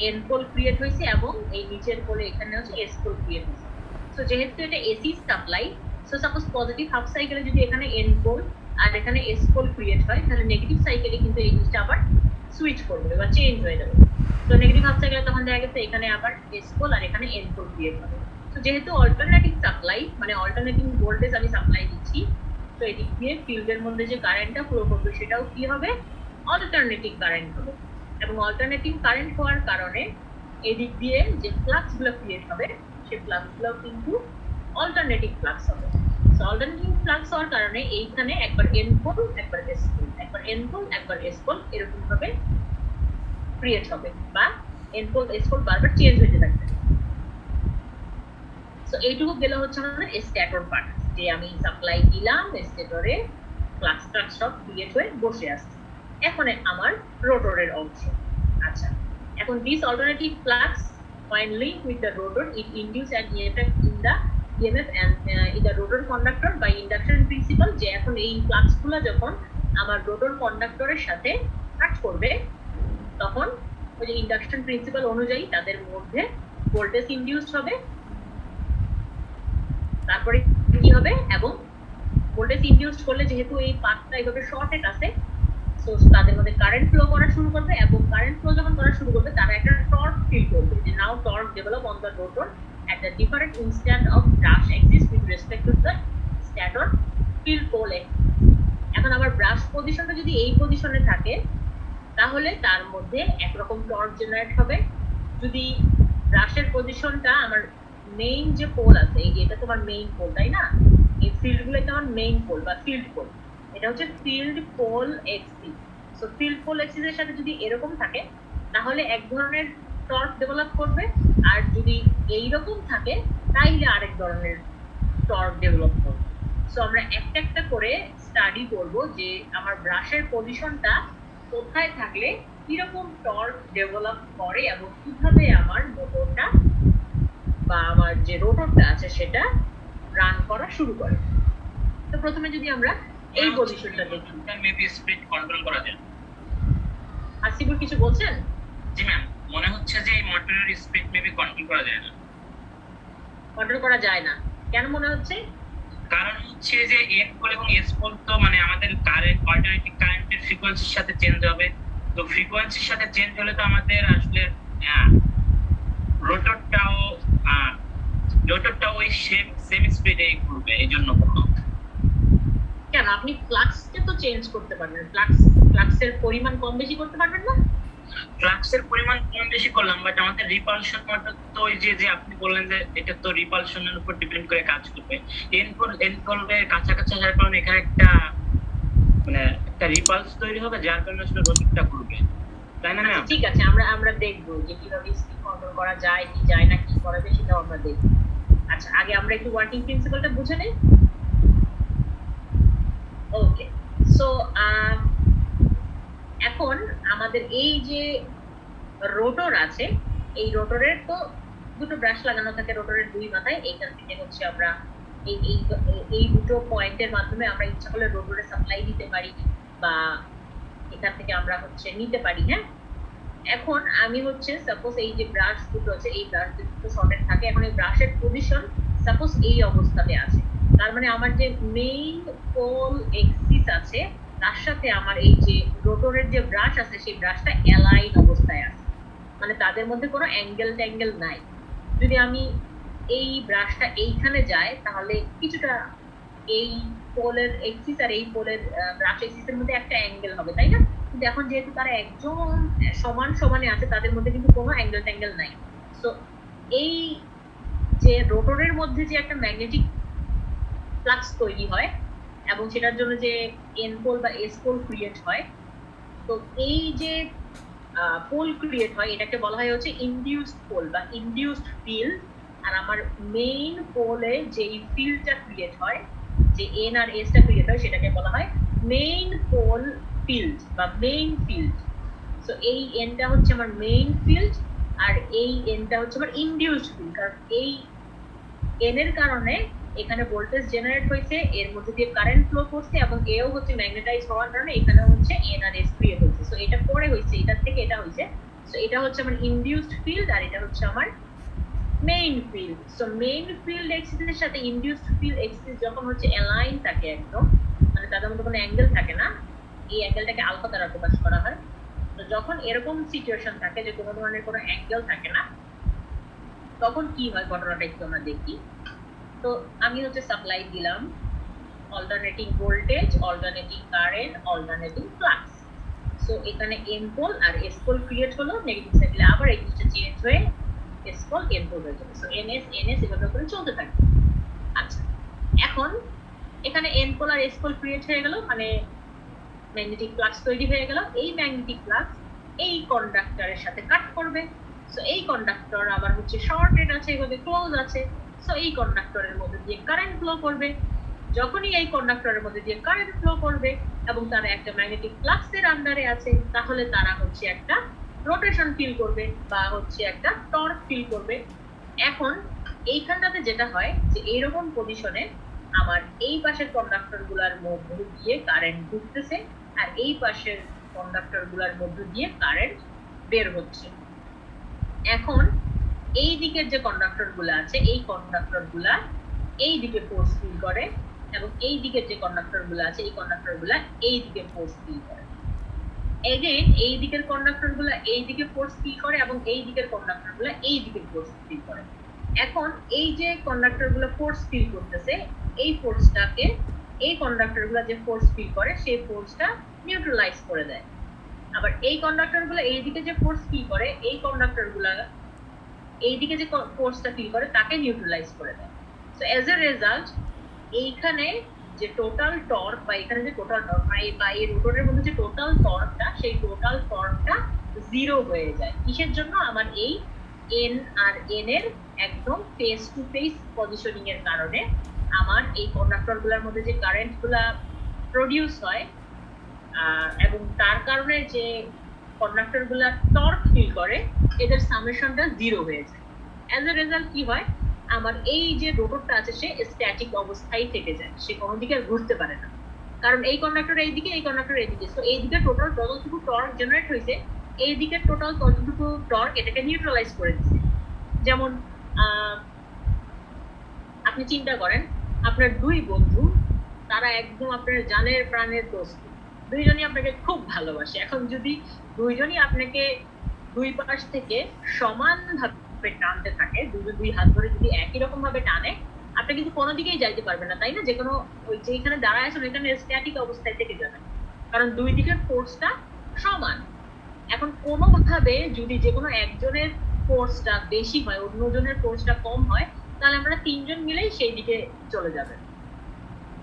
এন পোল ক্রিয়েট হয়েছে, এবং এই নিচের পোলে এখানে হচ্ছে এস পোল ক্রিয়েট হয়েছে। সো যেহেতু এটা AC supply, so suppose positive half সাইকেলে যদি এখানে এন পোল আর এখানে এস পোল ক্রিয়েট হয়, তাহলে নেগেটিভ সাইকেলে কিন্তু এই জিনিসটা আবার সুইচ করবে বা চেঞ্জ হয়ে যাবে। তো নেগেটিভ হাফ সাইকেলে তখন দেখা গেছে এখানে আবার এস পোল আর এখানে এন পোল ক্রিয়েট হবে। তো যেহেতু অল্টারনেটিভ সাপ্লাই, মানে অল্টারনেটিভ ভোল্টেজ আমি সাপ্লাই দিচ্ছি, তো এদিক দিয়ে ফিল্ডের মধ্যে যে কারেন্টটা ফ্লো করবে সেটাও কি হবে, অল্টারনেটিভ কারেন্ট হবে। এবং অল্টারনেটিভ কারেন্ট হওয়ার কারণে এদিক দিয়ে যে ফ্লাক্স গুলো ক্রিয়েট হবে সেই ফ্লাক্স গুলো কিন্তু অল্টারনেটিভ ফ্লাক্স হবে। সো অল্টারনেটিভ ফ্লাক্স হওয়ার কারণে এইখানে একবার এন পোল একবার এস পোল, একবার এন পোল একবার এস পোল এরকম ভাবে ক্রিয়েট হবে, বা এন পোল এস পোল বারবার চেঞ্জ হতে থাকবে। সো এইটুকু গেলে হচ্ছে আমাদের স্ট্যাটর পার্ট, যে আমি সাপ্লাই দিলাম স্টেটরে, ফ্লাক্স ট্রাক্স সব ক্রিয়েট হয়ে বসে আছে। এখন আমার রোটরের অংশ। আচ্ছা, এখন this alternative flux when linked with the rotor it induce an effect in the EMF and in the rotor conductor by induction principle, যে এখন এই ফ্লাক্সগুলো যখন আমার রোটর কন্ডাক্টরের সাথে কাজ করবে তখন ওই যে ইন্ডাকশন প্রিন্সিপাল অনুযায়ী তাদের মধ্যে ভোল্টেজ ইনডিউসড হবে। তারপরে কি হবে, এবং ভোল্টেজ ইনডিউসড করলে যেহেতু এই পাথটা এইভাবে শর্টেড আছে, সো তাদের মধ্যে কারেন্ট ফ্লো করা শুরু করবে, এবং কারেন্ট ফ্লো যখন করা শুরু করবে তারা একটা টর্ক ফিল করবে, যে now torque develop on the rotor at the different instant of brush axis with respect to the stator field pole axis। এখন আমার ব্রাশ পজিশনটা যদি এই পজিশনে থাকে তাহলে তার মধ্যে একরকম টর্ক জেনারেট হবে। যদি ব্রাশের পজিশনটা আমার মেইন যে পোল আছে, এই যে এটা তোমার মেইন পোল, তাই না, এই ফিল্ডগুলো এটা আমার মেইন পোল বা ফিল্ড পোল, এটা হচ্ছে field pole axis. So field pole এক্সিসের সাথে যদি এরকম থাকে তাহলে এক ধরনের টর্ক ডেভেলপ করবে, আর যদি এইরকম থাকে তাইলে আরেক ধরনের টর্ক ডেভেলপ করবে। সো আমরা একটা একটা করে স্টাডি করব যে আমার ব্রাশের পজিশনটা কোথায় থাকলে কিরকম টর্ক ডেভেলপ করে এবং কিভাবে আমার মোটরটা বা আমার যে রোটরটা আছে সেটা রান করা শুরু করে। তো প্রথমে যদি আমরা এই পজিশনটা দেখি, মেবি স্পিড কন্ট্রোল করা যায়। আসিফুর কিছু বলছেন? জি ম্যাম, মনে হচ্ছে যে এই মোটরের স্পিড মেবি কন্ট্রোল করা যায় না। কন্ট্রোল করা যায় না কেন মনে হচ্ছে? কারণ হচ্ছে যে এন পোল এবং এস পোল তো মানে আমাদের কারেন্ট অল্টারনেটিং কারেন্টের ফ্রিকোয়েন্সির সাথে চেঞ্জ হবে। তো ফ্রিকোয়েন্সির সাথে চেঞ্জ হলে তো আমাদের আসলে রোটরটাও ওই সেম স্পিডে ঘুরবে, এই জন্য বললাম। কেন আপনি ফ্লাক্সকে তো চেঞ্জ করতে পারবেন, ফ্লাক্সের পরিমাণ কম বেশি করতে পারবেন না? ফ্লাক্সের পরিমাণ কম বেশি করলাম, বাট আমাদের রিপালশন মোটর তো ওই যে আপনি বললেন যে এটা তো রিপালশনের উপর ডিপেন্ড করে কাজ করবে। এন পোলের কাছাকাছি আসার কারণে এখানে একটা মানে একটা রিপালস তৈরি হবে, যার কারণে আসলে রোটরটা ঘুরবে, তাই না ম্যাম? ঠিক আছে, আমরা দেখবো যে কিভাবে স্পিড কন্ট্রোল করা যায় কি যায় না, কি করা যায় সেটাও আমরা দেখবো। আচ্ছা, আগে আমরা একটু ওয়ার্কিং প্রিন্সিপালটা বুঝে নেই। ওকে, সো এখন আমাদের এই যে রোটর আছে, এই রোটরের তো দুটো ব্রাশ লাগানো থাকে রোটরের দুই মাথায়। এইখান থেকে হচ্ছে আমরা এই দুটো পয়েন্টের মাধ্যমে আমরা ইচ্ছা করলে রোটরে সাপ্লাই দিতে পারি বা এখান থেকে আমরা হচ্ছে নিতে পারি। হ্যাঁ, এখন আমি হচ্ছে সাপোজ এই যে ব্রাশ দুটো আছে, এই ব্রাশ দুটো শর্টেড থাকে, এখন এই ব্রাশের পজিশন সাপোজ এই অবস্থাতে আছে, তার মানে আমার যে মেইন পোল এক্সিস আছে তার সাথে আমার এই যে রোটরের যে ব্রাশ আছে সেই ব্রাশটা অ্যালাইন অবস্থায় আছে, মানে তাদের মধ্যে কোনো অ্যাঙ্গেল ট্যাঙ্গেল নাই। যদি আমি এই ব্রাশটা এইখানে যায় তাহলে কিছুটা এই পোলের এক্সিস আর এই পোলের ব্রাশ এক্সিসের মধ্যে একটা অ্যাঙ্গেল হবে, তাই না? কিন্তু এখন যেহেতু তারা একজন সমানে আছে তাদের মধ্যে কিন্তু কোনো অ্যাঙ্গেল ট্যাঙ্গেল নাই। সো এই যে রোটরের মধ্যে যে একটা ম্যাগনেটিক ফ্লাক্স তৈরি হয় এবং সেটার জন্য যে এন পোল বা এস পোল ক্রিয়েট হয়, তো এই যে পোল ক্রিয়েট হয় এটাকে বলা হয় হচ্ছে ইনডিউসড পোল বা ইনডিউসড ফিল্ড। আর আমার মেইন পোলে যেই ফিল্ডটা ক্রিয়েট হয়, যে এন আর এসটা ক্রিয়েট হয়, সেটাকে বলা হয় মেইন পোল ফিল্ড বা মেইন ফিল্ড। সো এই এনটা হচ্ছে আমার মেইন ফিল্ড আর এই এনটা হচ্ছে আমার ইনডিউসড ফিল্ড, কারণ এই এন এর কারণে এখানে ভোল্টেজ জেনারেট হয়েছে, এর মধ্যে দিয়ে কারেন্ট ফ্লো করছে এবং এও হচ্ছে ম্যাগনেটাইজ হওয়ার কারণে এখানে হচ্ছে এন আর এস ক্রিয়েট হয়েছে। সো এটা পরে হয়েছে, এটার থেকে এটা হয়েছে। সো এটা হচ্ছে আমার ইনডিউসড ফিল্ড আর এটা হচ্ছে আমার main field. So main field এক্সিসের সাথে ইনডিউসড ফিল্ড এক্সিস যখন হচ্ছে অ্যালাইন থাকে একদম, মানে তাদের মধ্যে কোনো অ্যাঙ্গেল থাকে না, এই অ্যাঙ্গেলটাকে আলফা দ্বারা প্রকাশ করা হয়। তো যখন এরকম সিচুয়েশন থাকে যে কোনো ধরনের কোনো অ্যাঙ্গেল থাকে না, তখন কি হয় ঘটনাটা একটু আমরা দেখি। তো আমি হচ্ছে সাপ্লাই দিলাম alternating voltage, alternating current, alternating flux. So এখানে এন পোল আর এস পোল ক্রিয়েট হলো, নেগেটিভ সাইডে আবার এই জিনিসটা চেঞ্জ হয়ে এস পোল এন পোল হয়ে যাবে। সো এনএস এভাবে করে চলতে থাকে। আচ্ছা, এখন এখানে এন পোল আর এস পোল ক্রিয়েট হয়ে গেল, মানে ম্যাগনেটিক ফ্লাক্স তৈরি হয়ে গেল। এই ম্যাগনেটিক ফ্লাক্স এই কন্ডাক্টরের সাথে কাট করবে। সো এই কন্ডাক্টর আবার হচ্ছে শর্টেড আছে, এভাবে ক্লোজ আছে। সো এই কন্ডাক্টরের মধ্যে দিয়ে কারেন্ট ফ্লো করবে। যখনই এই কন্ডাক্টরের মধ্যে দিয়ে কারেন্ট ফ্লো করবে এবং তারা একটা ম্যাগনেটিক ফ্লাক্সের আন্ডারে আছে, তাহলে তারা হচ্ছে একটা রোটেশন ফিল করবে বা হচ্ছে একটা টর্ক ফিল করবে। এখন এইখানটাতে যেটা হয় যে এইরকম পজিশনে আমার এই পাশের কন্ডাক্টর গুলার মধ্যে দিয়ে কারেন্ট ঢুকতেছে আর এই পাশের কন্ডাক্টর গুলার মধ্যে দিয়ে কারেন্ট বের হচ্ছে। এখন এই দিকের যে কন্ডাক্টর গুলা আছে এই কন্ডাক্টর গুলা এই দিকে ফোর্স ফিল করে এবং এই দিকের যে কন্ডাক্টর গুলা আছে এই কন্ডাক্টর গুলা এই দিকে ফোর্স ফিল করে। এগেইন এই দিকের কন্ডাক্টর গুলা এই দিকে ফোর্স ফিল করে এবং এই দিকের কন্ডাক্টর গুলা এই দিকে ফোর্স ফিল করে। এখন এই যে কন্ডাক্টর গুলা ফোর্স ফিল করতেছে এই ফোর্সটাকে এই কন্ডাক্টর গুলা যে ফোর্স ফিল করে সেই ফোর্সটা নিউট্রালাইজ করে দেয়। আবার এই কন্ডাক্টর গুলা এই দিকে যে ফোর্স ফিল করে এই কন্ডাক্টর গুলা এই দিকে যে ফোর্সটা ফিল করে তাকে নিউট্রালাইজ করে দেয়। সো এজ এ রেজাল্ট এইখানে যে টোটাল টর্ক বা এখানে যে টোটাল টর্ক বা এই রোটরের মধ্যে যে টোটাল টর্কটা সেই টোটাল টর্কটা জিরো হয়ে যায়। কিসের জন্য? আমার এই এন আর এন এর একদম ফেস টু ফেস পজিশনিং এর কারণে আমার এই কন্ডাক্টর গুলার মধ্যে যে কারেন্ট গুলা প্রডিউস হয় এবং তার কারণে যে কন্ডাক্টর গুলা টর্ক ফিল করে এদের সামেশনটা জিরো হয়ে যায়। অ্যাজ এ রেজাল্ট কি হয়, আমার এই যে রোটরটা আছে সে স্ট্যাটিক অবস্থায় থেকে যায়, সে কোনো দিকে ঘুরতে পারে না, কারণ এই কন্ডাক্টর এইদিকে এই কন্ডাক্টর এইদিকে। সো এই দিকে টোটাল যতটুকু টর্ক জেনারেট হয়েছে এই দিকে টোটাল ততটুকু টর্ক এটাকে নিউট্রালাইজ করে দিচ্ছে। যেমন আপনি চিন্তা করেন আপনার দুই বন্ধু, তারা একদম আপনার জানের প্রাণের দোস্ত, দুইজনই আপনাকে খুব ভালোবাসে। এখন যদি দুইজনই আপনাকে দুই পাশ থেকে সমানভাবে টানতে থাকে, দুই হাত ধরে যদি একই রকম ভাবে টানে, আপনি কিন্তু কোনো দিকেই যাইতে পারবেন না, তাই না? যে কোনো ওই যেখানে দাঁড়ায় আছেন ওইখানে স্ট্যাটিক অবস্থায় থেকে যাবেন, কারণ দুই দিকের ফোর্সটা সমান। এখন কোনোভাবে যদি যে কোনো একজনের ফোর্সটা বেশি হয় অন্যজনের ফোর্সটা কম হয়, তাহলে আমরা তিনজন মিলেই সেই দিকে চলে যাবেন,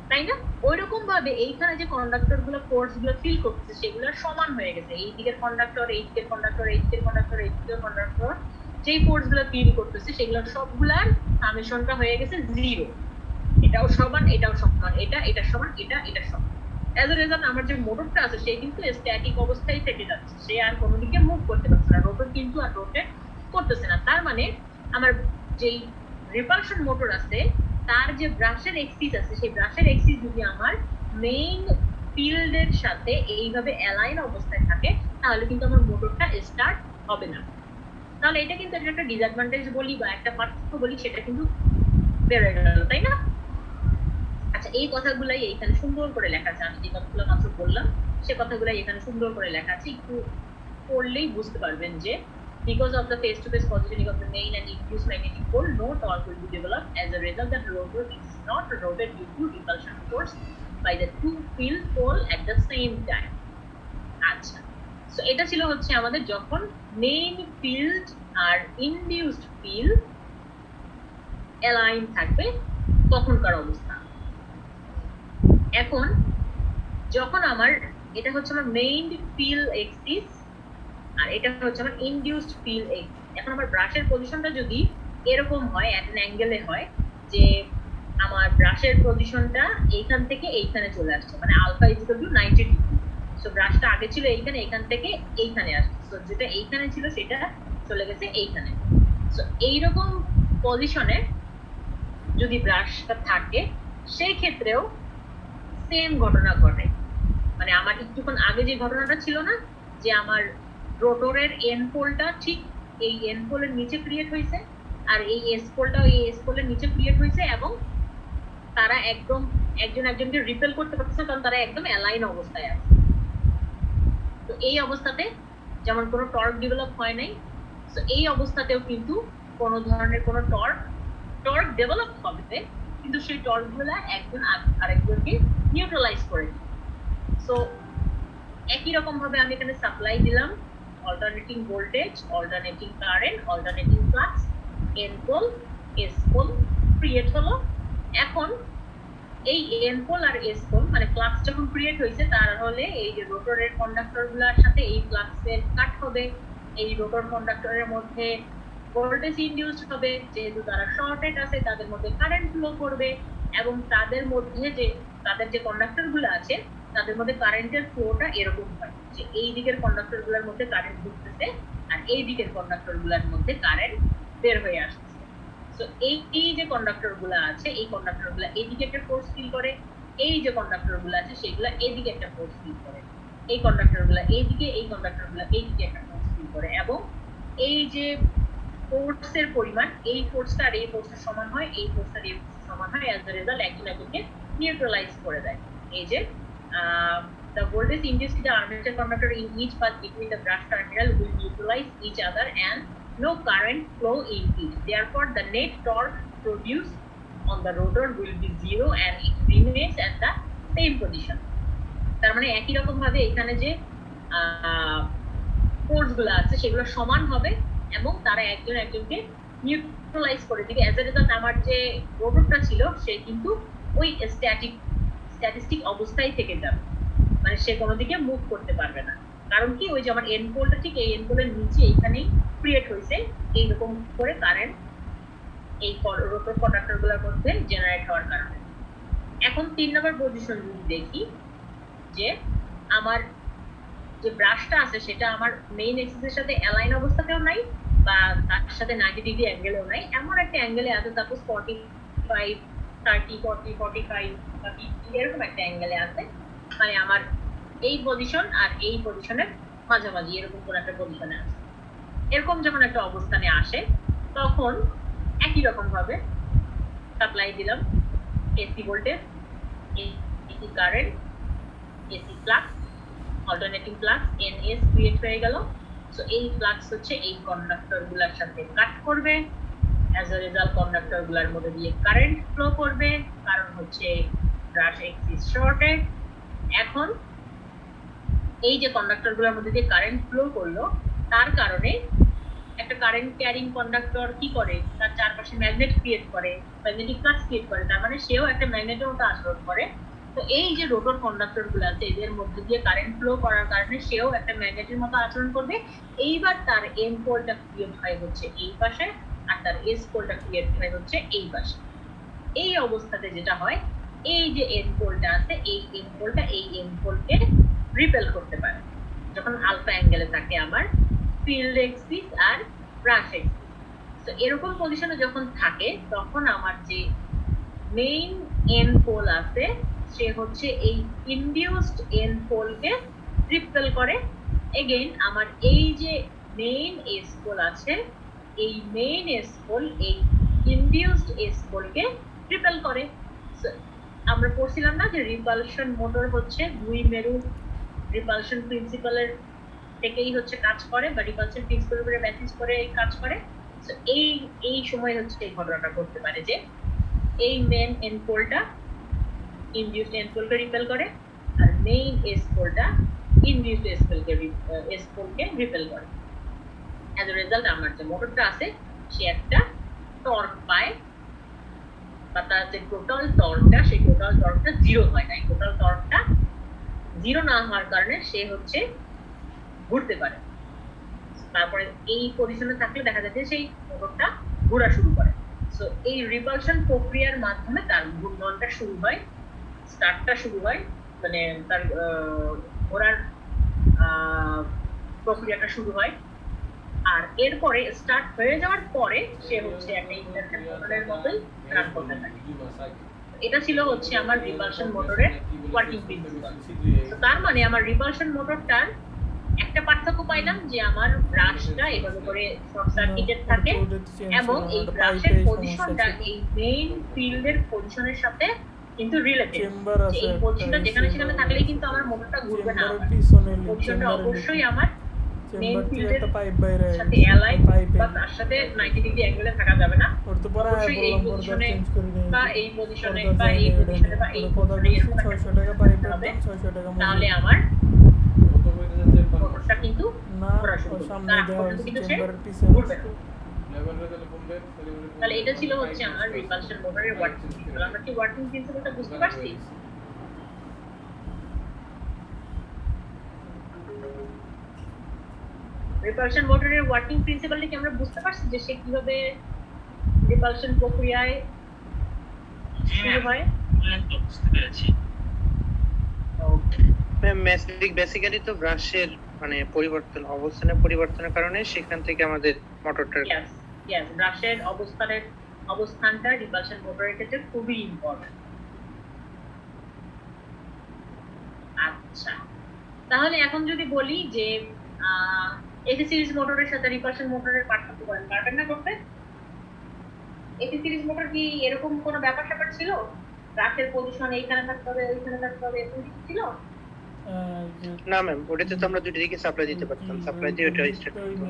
তাই না? ওইরকম ভাবে এইখানে যে কন্ডাক্টর গুলো ফোর্স গুলো ফিল করতেছে সেগুলো সমান হয়ে গেছে। এই দিকের কন্ডাক্টর এই দিকের কন্ডাক্টর এই দিকের কন্ডাক্টর এই দিকের কন্ডাক্টর যেই ফোর্স গুলো ফিল করতেছে সেগুলো সবগুলার সামেশনটা হয়ে গেছে জিরো। এটাও সমান এটাও সমান, এটা সমান এটা সমান। অ্যাজ এ রেজাল্ট আমার যে মোটরটা আছে সে কিন্তু স্ট্যাটিক অবস্থায় থেকে যাচ্ছে, সে আর কোনো দিকে মুভ করতে পারছে না, রোটর কিন্তু আর রোটেট করতেছে না। তার মানে আমার যেই রিপালশন মোটর আছে তার যে ব্রাশের এক্সিস আছে সেই ব্রাশের এক্সিস যদি আমার মেইন ফিল্ডের সাথে এইভাবে অ্যালাইন অবস্থায় থাকে তাহলে কিন্তু আমার মোটরটা স্টার্ট হবে না। তাহলে এটা কিন্তু একটা ডিসঅ্যাডভান্টেজ বলি বা একটা পার্থক্য বলি, সেটা কিন্তু বেড়ে গেল, তাই না? আচ্ছা, এই কথাগুলাই এখানে সুন্দর করে লেখা আছে। আমি যে কথাগুলো মাত্র বললাম সে কথাগুলাই এখানে সুন্দর করে লেখা আছে, একটু পড়লেই বুঝতে পারবেন যে because of the face-to-face positioning of the main and induced magnetic pole, no torque will be developed. As a result, the rotor is not rotated due to repulsion force by the two field pole at the same time. আচ্ছা, so এটা ছিল হচ্ছে আমাদের যখন main field আর induced field align থাকবে তখনকার অবস্থা। এখন যখন আমার এটা হচ্ছে আমার মেইন ফিল্ড এক্সিস আর এটা হচ্ছে আমার ইনডিউসড ফিল্ড এক্সিস। এখন আমার ব্রাশের পজিশনটা যদি এরকম হয়, এট অ্যান অ্যাঙ্গেলে হয়, যে আমার ব্রাশের পজিশনটা এইখান থেকে এইখানে চলে আসছে, মানে alpha equal to 90 degree. So ব্রাশটা আগে ছিল এইখানে, এইখান থেকে এইখানে আসছে, সো যেটা এইখানে ছিল সেটা চলে গেছে এইখানে। সো এইরকম পজিশনে যদি ব্রাশটা থাকে সেই ক্ষেত্রেও সেম ঘটনা ঘটে। মানে আমার একটুক্ষণ আগে যে ঘটনাটা ছিল না, যে আমার রোটরের এন পোলটা ঠিক এই এন পোলের নিচে ক্রিয়েট হয়েছে আর এই এস পোলটাও এই এস পোলের নিচে ক্রিয়েট হয়েছে এবং তারা একদম একজন একজনকে রিপেল করতে পারছে কারণ তারা একদম অ্যালাইন অবস্থায় আছে। তো এই অবস্থাতে যেমন কোনো টর্ক ডেভেলপ হয় নাই, তো এই অবস্থাতেও কিন্তু কোনো ধরনের কোনো টর্ক ডেভেলপ হবে, কিন্তু সেই টর্কগুলো একজন আরেকজনকে নিউট্রালাইজ করে দিবে। সো একই রকম ভাবে আমি এখানে সাপ্লাই দিলাম alternating voltage, alternating current, alternating flux, N pole S pole create হলো। এখন এই এন পোল আর এস পোল মানে ফ্লাক্স যখন ক্রিয়েট হয়েছে তাহলে এই যে রোটরের কন্ডাক্টরগুলোর সাথে এই ফ্লাক্সের কাট হবে, এই রোটর কন্ডাক্টরের মধ্যে ভোল্টেজ ইনডিউসড হবে, যেহেতু তারা শর্টেড আছে তাদের মধ্যে কারেন্ট ফ্লো করবে, এবং তাদের মধ্যে যে তাদের যে কন্ডাক্টর গুলো আছে তাদের মধ্যে কারেন্টের ফ্লোটা এরকম হয় যে এই দিকের কন্ডাক্টর গুলোর মধ্যে কারেন্ট ঢুকতেছে আর এই দিকের কন্ডাক্টর গুলোর মধ্যে কারেন্ট বের হয়ে আসতেছে। তো এই যে কন্ডাক্টর গুলো আছে এই কন্ডাক্টর গুলো এইদিকে একটা ফোর্স ফিল করে, এই যে কন্ডাক্টর গুলো আছে সেগুলো এইদিকে একটা ফোর্স ফিল করে, এই কন্ডাক্টর গুলো এইদিকে, এই কন্ডাক্টর গুলো এইদিকে একটা ফোর্স ফিল করে এবং এই যে ফোর্সের পরিমাণ এই ফোর্সটা আর এই ফোর্সের সমান হয়, এই ফোর্সটা আর এই ফোর্সের সমান হয়, অ্যাজ আ রেজাল্ট একজন একজনকে নিউট্রালাইজ করে দেয়। এই যে the voltage induced in the armature conductor in each path between the brush terminal will neutralize each other and no current flow in it. Therefore, the net torque produced on the rotor will be zero and it remains at the same position. তার মানে একই রকম ভাবে এখানে যে force গুলো আছে সেগুলো সমান হবে এবং তারা একজন একজনকে নিউট্রালাইজ করে দিবে। অ্যাজ এ রেজাল্ট আমার যে রোটরটা ছিল সে কিন্তু ওই স্ট্যাটিস্টিক অবস্থায় থেকে যাবে, মানে সে কোনো দিকে মুভ করতে পারবে না। কারণ কি ওই যে আমার এন্ড পোলটা ঠিক এই এন্ড পোলের নিচে এইখানেই ক্রিয়েট হয়েছে এইরকম করে কারেন্ট এই রোটর কন্ডাক্টর গুলোর মধ্যে জেনারেট হওয়ার কারণে। এখন 3 নম্বর পজিশন যদি দেখি যে আমার যে ব্রাশটা আছে সেটা আমার মেইন এক্সিসের সাথে অ্যালাইন অবস্থাতেও নাই বা তার সাথে 90 ডিগ্রি অ্যাঙ্গেলেও নাই, এমন একটা অ্যাঙ্গেলে আছে সাপোজ 45 30 40 45 বা 50 এরকম একটা অ্যাঙ্গেলে আছে, মানে আমার এই পজিশন আর এই পজিশনের মাঝামাঝি এরকম কোন একটা পজিশনে আছে। এরকম যখন একটা অবস্থানে আসে তখন একই রকম ভাবে সাপ্লাই দিলাম AC voltage, AC current, AC flux, alternating flux NS create হয়ে গেল। সো এই ফ্লাক্স হচ্ছে এই কন্ডাক্টর গুলোর সাথে কাট করবে, অ্যাজ আ রেজাল্ট কন্ডাক্টর গুলোর মধ্যে দিয়ে কারেন্ট ফ্লো করবে, কারণ হচ্ছে ব্রাশ এক্সিস শর্টেড। এখন এই যে কন্ডাক্টর গুলোর মধ্যে দিয়ে কারেন্ট ফ্লো করলো তার কারণে একটা কারেন্ট ক্যারিং কন্ডাক্টর কি করে, তার চারপাশে ম্যাগনেট ক্রিয়েট করে, ম্যাগনেটিক ফ্লাক্স ক্রিয়েট করে, তার মানে সেও একটা ম্যাগনেটের মতো আচরণ করে। তো এই যে রোটর কন্ডাক্টর গুলো আছে এদের মধ্যে দিয়ে কারেন্ট ফ্লো করার কারণে সেও একটা ম্যাগনেটের মতো আচরণ করবে। এইবার তার এন পোলটা ক্রিয়েট হয় হচ্ছে এই পাশে আর তার এস পোলটা ক্রিয়েট হয় হচ্ছে এই পাশে। এই অবস্থাতে যেটা হয় এই যে এন পোলটা আছে এই এন পোলটা এই এন পোলকে রিপেল করতে পারে যখন আলফা অ্যাঙ্গেলে থাকে আমার ফিল্ড এক্সিস আর ব্রাশ এক্সিস। তো এরকম পজিশনে যখন থাকে তখন আমার যে মেইন এন পোল আছে সে হচ্ছে এই ইনডিউসড এন পোলকে রিপেল করে। এগেইন আমার এই যে মেইন এস পোল আছে এই মেইন এস পোল এই ইনডিউসড এস পোলকে রিপেল করে। আমরা পড়ছিলাম না যে রিপালশন মোটর হচ্ছে দুই মেরু রিপালশন প্রিন্সিপালের থেকেই হচ্ছে কাজ করে বা রিপালশন প্রিন্সিপালের উপরে বেসিস করে কাজ করে। সো এই সময় হচ্ছে এই ঘটনাটা ঘটতে পারে যে এই মেইন এন পোলটা ইনডিউসড এন পোলকে রিপেল করে আর মেইন এস পোলটা ইনডিউসড এস পোলকে রিপেল করে। অ্যাজ এ রেজাল্ট আমার যে মোটরটা আছে সে একটা টর্ক পায় বা তার যে টোটাল টর্কটা সেই টোটাল টর্কটা জিরো হয় না। এই টোটাল টর্কটা জিরো না হওয়ার কারণে সে হচ্ছে ঘুরতে পারে। তারপরে এই পজিশনে থাকলে দেখা যাচ্ছে সেই মোটরটা ঘোরা শুরু করে। সো এই রিপালশন প্রক্রিয়ার মাধ্যমে তার ঘূর্ণনটা শুরু হয়, স্টার্টটা শুরু হয়, মানে তার ঘোরার প্রক্রিয়াটা শুরু হয়। আর এরপরে স্টার্ট হয়ে যাওয়ার পরে সে হচ্ছে একটা ইন্ডাকশন মোটরের মতোই রান করতে থাকে। এটা ছিল হচ্ছে আমার রিপালশন মোটরের ওয়ার্কিং প্রিন্সিপাল। তো তার মানে আমার রিপালশন মোটরটার একটা পার্থক্য পাইলাম যে আমার ব্রাশটা এভাবে করে শর্ট সার্কিটেড থাকে এবং এই ব্রাশের পজিশনটা এই মেইন ফিল্ডের পজিশনের সাথে কিন্তু রিলেটেড। এই পজিশনটা যেখানে সেখানে থাকলেই কিন্তু আমার মোটরটা ঘুরবে না, পজিশনটা অবশ্যই আমার মেইন ফিল্ডের সাথে অ্যালাইন বা তার সাথে 90 ডিগ্রি অ্যাঙ্গেলে থাকা যাবে না। অবশ্যই এই পজিশনে বা এই পজিশনে বা এই পজিশনে বা এই পজিশনে এরকম একটা হবে, তাহলে আমার মোটরটা কিন্তু ঘোরা শুরু করবে, তার আগ পর্যন্ত কিন্তু সে ঘুরবে না। তাহলে এটা ছিল হচ্ছে আমার রিপালশন মোটরের ওয়ার্কিং প্রিন্সিপাল। আমরা কি ওয়ার্কিং প্রিন্সিপালটা বুঝতে পারছি? রিপালশন মোটরের ওয়ার্কিং প্রিন্সিপালটা কি আমরা বুঝতে পারছি যে সে কিভাবে রিপালশন প্রক্রিয়ায় শুরু হয়? বললেন তো, বুঝতে পেরেছি। ম্যাম বেসিক্যালি তো ব্রাশের মানে পরিবর্তন অবস্থানের পরিবর্তনের কারণে সেখান থেকে আমাদের মোটরটা Yes, ব্রাশের অবস্থানটা রিপালশন মোটরের ক্ষেত্রে খুবই ইম্পর্টেন্ট। আচ্ছা, তাহলে এখন যদি বলি যে এসি সিরিজ মোটরের সাথে রিপালশন মোটরের পার্থক্য করেন, পারবেন না করতে? এসি সিরিজ মোটর কি এরকম কোনো ব্যাপার স্যাপার ছিল? ব্রাশের পজিশন এইখানে থাকতে হবে, ওইখানে থাকতে হবে, এরকম কিছু ছিল? না ম্যাম, ওটাতে তো আমরা দুটো দিকে সাপ্লাই দিতে পারতাম, সাপ্লাই দিয়ে ওটা স্টার্ট করতাম।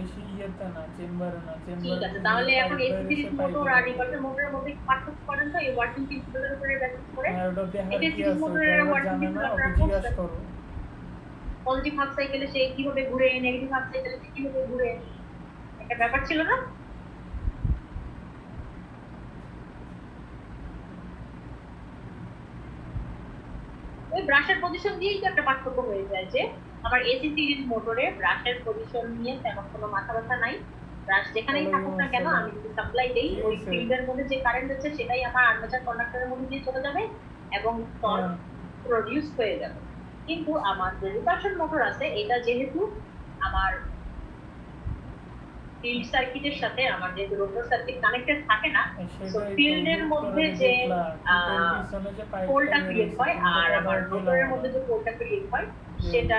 ঠিক আছে, তাহলে এখন এসি সিরিজ মোটর আর রিপালশন মোটরের মধ্যে পার্থক্য করেন তো এই ওয়ার্কিং প্রিন্সিপালের উপরে বেস করে। এসি সিরিজ মোটরের ওয়ার্কিং প্রিন্সিপাল আপনারা বুঝছেন? পজিটিভ হাফ সাইকেলে সে কিভাবে ঘুরে, নেগেটিভ হাফ সাইকেলে সে কিভাবে ঘুরে, একটা ব্যাপার ছিল না? ওই ব্রাশের পজিশন দিয়েই তো একটা পার্থক্য হয়ে যায় যে আমার এসি সিরিজ মোটরে ব্রাশের পজিশন নিয়ে তেমন কোনো মাথা ব্যথা নাই। ব্রাশ যেখানেই থাকুক না কেন, আমি যদি সাপ্লাই দেই ওই ফিল্ডের মধ্যে যে কারেন্ট আছে সেটাই আমার আর্মেচার কন্ডাক্টরের মধ্যে দিয়ে চলে যাবে এবং টর্ক প্রডিউস হয়ে যাবে। কিন্তু আমার যে রিপালশন মোটর আছে, এটা যেহেতু আমার ফিল্ড সার্কিটের সাথে আমার যে রোটর সার্কিট কানেক্টেড থাকে না, তো ফিল্ডের মধ্যে যে পোলটা ক্রিয়েট হয় আর আমার রোটরের মধ্যে যে পোলটা ক্রিয়েট হয় সেটা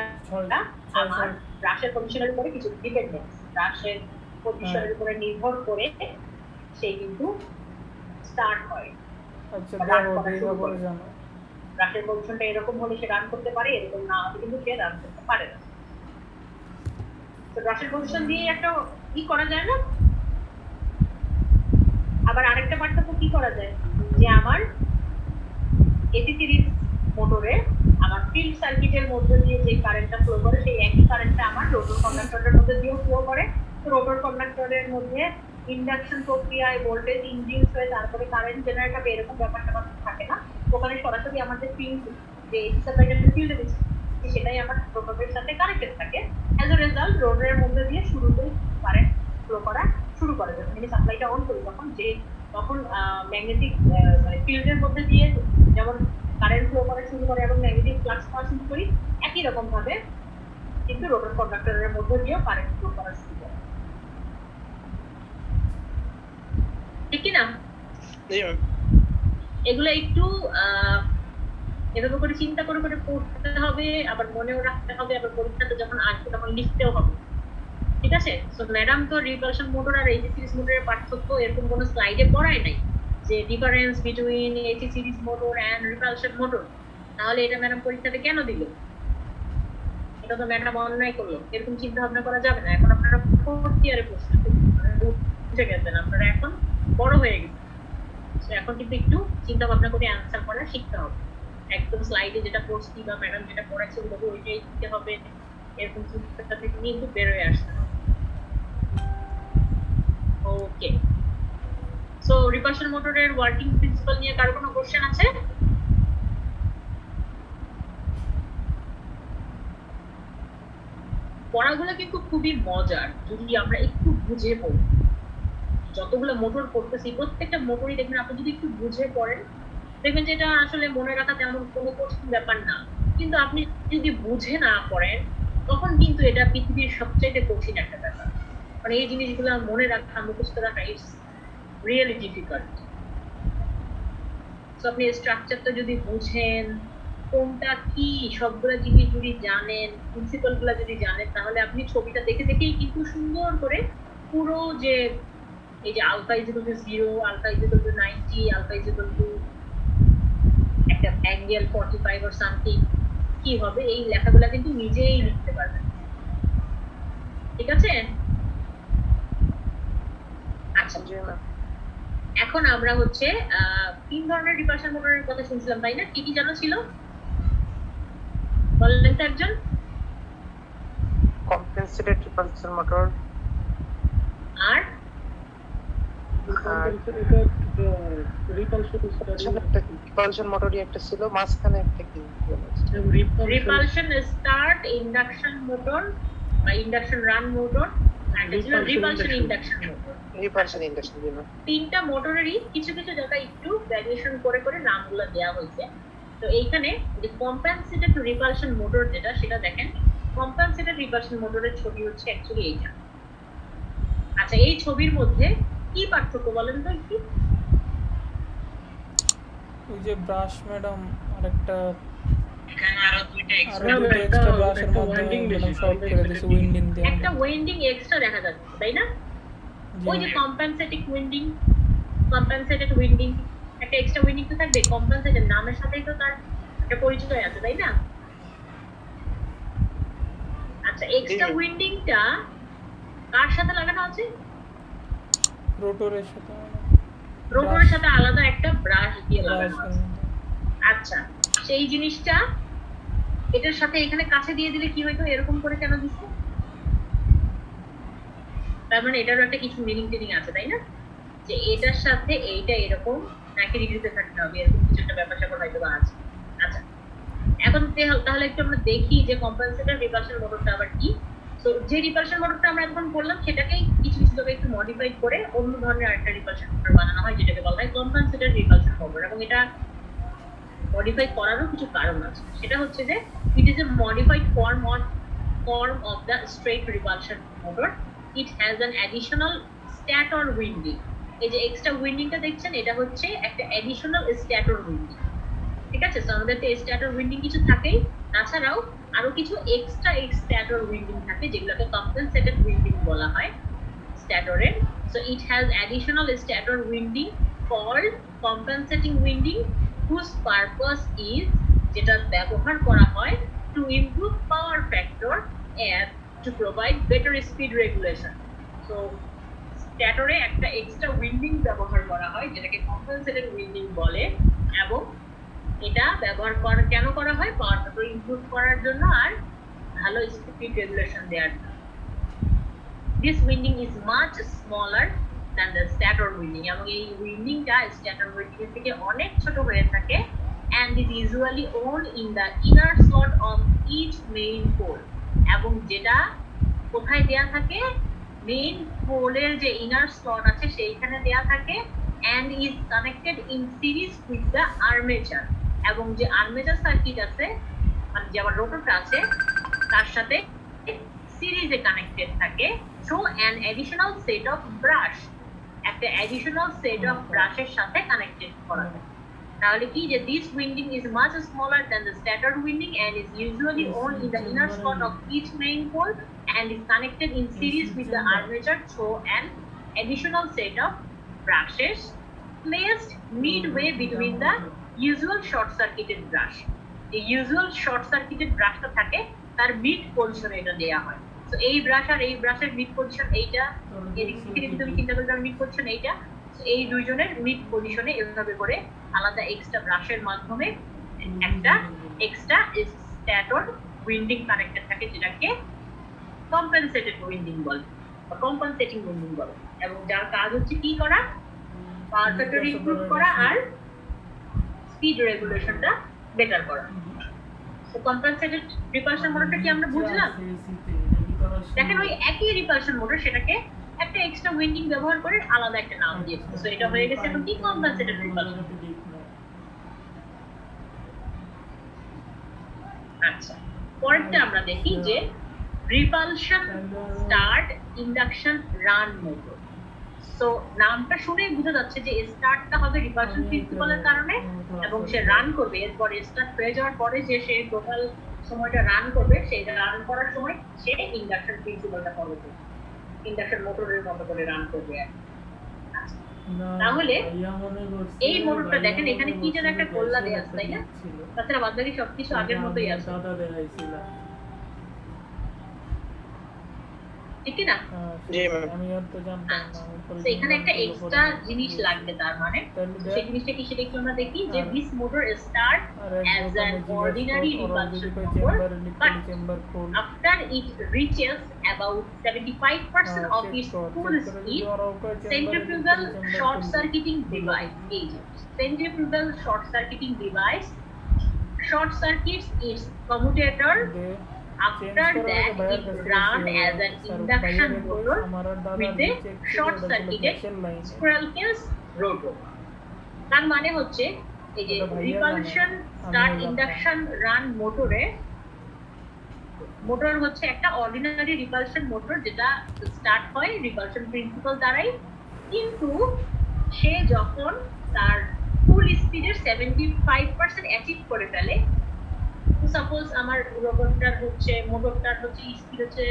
আমার ব্রাশের পজিশনের উপরে কিছু ডিপেন্ডেন্স, ব্রাশের পজিশনের উপরে নির্ভর করে সেই কিন্তু স্টার্ট হয়। আচ্ছা, দেখো জানো ব্রাশের পজিশনটা এরকম হলে সে রান করতে পারে, এরকম না হলে কিন্তু সে রান করতে পারে না। তো ব্রাশের পজিশন দিয়ে একটা কি করা যায় না? আবার আরেকটা পার্থক্য কি করা যায় যে আমার এসি সিরিজ মোটরে আমার ফিল্ড সার্কিটের মধ্যে দিয়ে যে কারেন্টটা ফ্লো করে সেই একই কারেন্টটা আমার রোটর কন্ডাক্টরের মধ্যে দিয়েও ফ্লো করে। তো রোটর কন্ডাক্টরের মধ্যে ইন্ডাকশন প্রক্রিয়ায় ভোল্টেজ ইনডিউস হয়ে তারপরে কারেন্ট জেনারেট হবে, এরকম ব্যাপারটা থাকে না। ওখানে সরাসরি আমাদের ফিল্ড যে এসি সাপ্লাইটার ফিল্ডে দিচ্ছে সেটাই আমার রোটরের সাথে কানেক্টেড থাকে। অ্যাজ এ রেজাল্ট রোটরের মধ্যে দিয়ে শুরুতেই কারেন্ট ফ্লো করা শুরু করে। যখন আমি সাপ্লাইটা অন করি তখন ম্যাগনেটিক মানে ফিল্ডের মধ্যে দিয়ে যেমন কারেন্ট ফ্লো করা শুরু করে এবং ম্যাগনেটিক ফ্লাক্স পাওয়া শুরু করি, একই রকম ভাবে কিন্তু রোটর কন্ডাক্টরের মধ্যে দিয়েও কারেন্ট ফ্লো করা শুরু করে। ঠিক কি না? এগুলো একটু এভাবে করে চিন্তা করে করে পড়তে হবে, আবার মনেও রাখতে হবে, আবার পরীক্ষাতে যখন আসবে তখন লিখতেও হবে। ঠিক আছে? সো ম্যাডাম তো রিপালশন মোটর আর এসি সিরিজ মোটরের পার্থক্য এরকম কোনো স্লাইডে পড়ায় নাই যে difference between AC series motor and repulsion motor. তাহলে এটা ম্যাডাম পরীক্ষাতে কেন দিল? এটা তো ম্যাডাম অন্যায় করলো, এরকম চিন্তা ভাবনা করা যাবে না। এখন আপনারা ফোর্থ ইয়ারে প্রশ্ন বুঝে গেছেন, আপনারা এখন বড় হয়ে গেছেন। এখন কিন্তু একটু চিন্তা ভাবনা করে অ্যান্সার করা শিখতে হবে। একদম স্লাইডে যেটা পড়ছি বা ম্যাডাম যেটা পড়াচ্ছে ওগুলো ওইটাই দিতে হবে, এরকম চিন্তা থেকে নিয়ে একটু বেরোয় আসতে হবে। ওকে, সো রিপালশন মোটরের ওয়ার্কিং প্রিন্সিপাল নিয়ে কারো কোনো কোশ্চেন আছে? পড়াগুলো কিন্তু খুবই মজার যদি আমরা একটু বুঝে পড়ি। যতগুলো মোটর পড়তেছি প্রত্যেকটা মোটরই দেখবেন আপনি যদি একটু বুঝে পড়েন দেখবেন যে এটা আসলে মনে রাখা তেমন কোনো কঠিন ব্যাপার না। কিন্তু আপনি যদি বুঝে না পড়েন তখন কিন্তু এটা পৃথিবীর সবচেয়ে কঠিন একটা ব্যাপার। মানে এই জিনিসগুলো মনে রাখা, মুখস্থ রাখা ইটস রিয়েলি ডিফিকাল্ট। সো আপনি স্ট্রাকচারটা যদি বুঝেন, কোনটা কি সবগুলো জিনিস যদি জানেন, প্রিন্সিপাল গুলা যদি জানেন, তাহলে আপনি ছবিটা দেখে দেখেই কিন্তু সুন্দর করে পুরো যে এই যে alpha is equal to 0, alpha is equal to 90, alpha is equal to একটা অ্যাঙ্গেল 45 অর সামথিং কি হবে এই লেখাগুলো কিন্তু নিজেই লিখতে পারবেন। ঠিক আছে? আচ্ছা, এখন আমরা হচ্ছে তিন ধরনের রিপালশন মোটরের কথা শুনছিলাম, তাই না? কি কি জানা ছিল বললেন তো একজন? কম্পেনসেটেড রিপালশন মোটর আর রিপালশন মোটরই একটা ছিল, মাঝখানে একটা কি রিপালশন স্টার্ট ইন্ডাকশন মোটর বা ইন্ডাকশন রান মোটর একটা ছিল repulsion induction motor. Repulsion induction জি ম্যাম। তিনটা মোটরেরই কিছু কিছু জায়গায় একটু ভ্যারিয়েশন করে করে নামগুলো দেওয়া হয়েছে। তো এইখানে যে কম্পেনসেটেড রিপালশন মোটর যেটা সেটা দেখেন, কম্পেনসেটেড রিপালশন মোটরের ছবি হচ্ছে অ্যাকচুয়ালি এইটা। আচ্ছা, এই ছবির মধ্যে কি পার্থক্য বলেন তো একটু? ওই যে ব্রাশ ম্যাডাম আরেকটা এখানে আরো দুইটা এক্সট্রা ব্রাশের মাধ্যমে ম্যাডাম শর্ট করে দিয়েছে উইন্ডিং দিয়ে। একটা ওয়েন্ডিং এক্সট্রা দেখা যাচ্ছে তাই না? ওই যে কম্পেনসেটিং উইন্ডিং, কম্পেনসেটেড উইন্ডিং, একটা এক্সট্রা উইন্ডিং তো থাকবে। কম্পেনসেটেড নামের সাথেই তো তার একটা পরিচয় আছে তাই না? আচ্ছা, এক্সট্রা উইন্ডিংটা কার সাথে লাগানো আছে? রোটরের সাথে রোটরের সাথে আলাদা একটা ব্রাশ দিয়ে লাগানো ব্রাশ আছে। আচ্ছা, সেই জিনিসটা এটার সাথে এখানে কাছে দিয়ে দিলে কি হইতো? এরকম করে কেন দিচ্ছে? তার মানে এটারও একটা কিছু মিনিং টিনিং আছে তাই না? যে এটার সাথে এইটা এরকম 90 ডিগ্রিতে থাকতে হবে, এরকম কিছু একটা ব্যাপার স্যাপার হয়তো বা আছে। আচ্ছা, এখন তাহলে একটু আমরা দেখি যে কম্পেনসেটর রিপালশন মোটরটা আবার কি। তো যে রিপালশন মোটরটা আমরা এখন করলাম সেটাকেই কিছু কিছু জায়গায় একটু মডিফাইড করে অন্য ধরনের আরেকটা রিপালশন মোটর বানানো হয়, যেটাকে বলা হয় কম্পেনসেটর রিপালশন মোটর। এবং এটা মডিফাই করারও কিছু কারণ আছে। সেটা হচ্ছে যে it is a modified form of the straight repulsion motor. It has an additional stator winding. এই যে এক্সট্রা উইন্ডিংটা দেখছেন, এটা হচ্ছে একটা অ্যাডিশনাল স্ট্যাটর উইন্ডিং। ঠিক আছে, সো আমাদের তো স্ট্যাটর উইন্ডিং কিছু থাকেই, তাছাড়াও আরো কিছু এক্সট্রা স্ট্যাটর উইন্ডিং থাকে যেগুলোকে কম্পেনসেটেড উইন্ডিং বলা হয় স্ট্যাটরের। So it has additional stator winding called compensating winding whose purpose is, যেটা ব্যবহার করা হয় to improve power factor and to provide better speed regulation. So স্ট্যাটরে একটা এক্সট্রা উইন্ডিং ব্যবহার করা হয় যেটাকে কম্পেনসেটেড উইন্ডিং বলে, এবং এটা ব্যবহার কেন করা হয়? পাওয়ার ফ্যাক্টর ইমপ্রুভ করার জন্য আর ভালো স্পিড রেগুলেশন দেওয়ার জন্য। This winding is much smaller than the stator winding, এবং এই উইন্ডিংটা স্ট্যাটর উইন্ডিং এর থেকে অনেক ছোট হয়ে থাকে and is usually owned in the inner slot of each main pole, এবং যেটা কোথায় দেয়া থাকে? মেইন পোলের যে ইনার স্লট আছে সেইখানে দেয়া থাকে and is connected in series with the armature, এবং যে আর্মেচার সার্কিট আছে মানে যে আমার রোটরটা আছে তার সাথে সিরিজে কানেক্টেড থাকে। So an additional set of brush, একটা অ্যাডিশনাল সেট অফ ব্রাশের সাথে কানেক্টেড করা হয়। তাহলে কি যে this winding is much smaller than the stator winding and is usually owned in the inner slot of each main pole and is connected in series with the armature through an additional set of brushes placed midway between the usual short circuited brush. The usual short circuited ব্রাশটা থাকে তার mid পজিশনে এটা দেয়া হয়। তো এই brush আর এই ব্রাশের মিড পজিশন এইটা, এদিক থেকে যদি তুমি চিন্তা করো মিড পজিশন এইটা, তো এই দুইজনের মিড পজিশনে এভাবে করে আলাদা এক্সট্রা ব্রাশের মাধ্যমে একটা এক্সট্রা স্ট্যাটর উইন্ডিং কানেক্টেড থাকে যেটাকে কম্পেনসেটেড উইন্ডিং বলে বা কম্পেনসেটিং উইন্ডিং বলে, এবং যার কাজ হচ্ছে কি করা? পাওয়ার ফ্যাক্টর ইমপ্রুভ করা আর স্পিড রেগুলেশনটা বেটার করা। তো কম্পেনসেটেড রিপালশন মোটরটা কি আমরা বুঝলাম? দেখেন ওই একই রিপালশন মোটর সেটাকে একটা এক্সট্রা উইন্ডিং ব্যবহার করে আলাদা একটা নাম দিয়েছে। তো এটা হয়ে গেছে এখন কি? Compensated repulsion. আচ্ছা, পরেরটা আমরা দেখি যে repulsion start induction run motor. So নামটা শুনেই বোঝা যাচ্ছে যে স্টার্টটা হবে রিপালশন প্রিন্সিপালের কারণে এবং সে রান করবে। এরপর স্টার্ট হয়ে যাওয়ার পরে যে সে টোটাল সময়টা রান করবে, সেই রান করার সময় সে ইন্ডাকশন প্রিন্সিপালটা ফলো করবে, ইন্ডাকশন মোটরের মতো করে রান করবে। তাহলে এই মোটরটা দেখেন এখানে কি যেন একটা গোল্লা দেয়া আছে তাই না? তাছাড়া বাদবাকি সবকিছু আগের মতোই আছে, ঠিক না? এখানে একটা এক্সট্রা জিনিস লাগবে, তার মানে সেই জিনিসটা কি সেটা একটু আমরা দেখি যে this motor start as an ordinary repulsion motor, but after it reaches about 75% of its full speed, centrifugal short circuiting device short circuits its commutator After that, it ran as an induction motor with a short circuited squirrel case rotor. তার মানে হচ্ছে এই যে repulsion start induction run motor হচ্ছে একটা ordinary repulsion motor যেটা start হয় repulsion principal দ্বারাই, কিন্তু সে যখন তার ফুল স্পিডের 75% অ্যাচিভ করে ফেলে, সাপোজ আমার মোটরটার হচ্ছে স্পিড হচ্ছে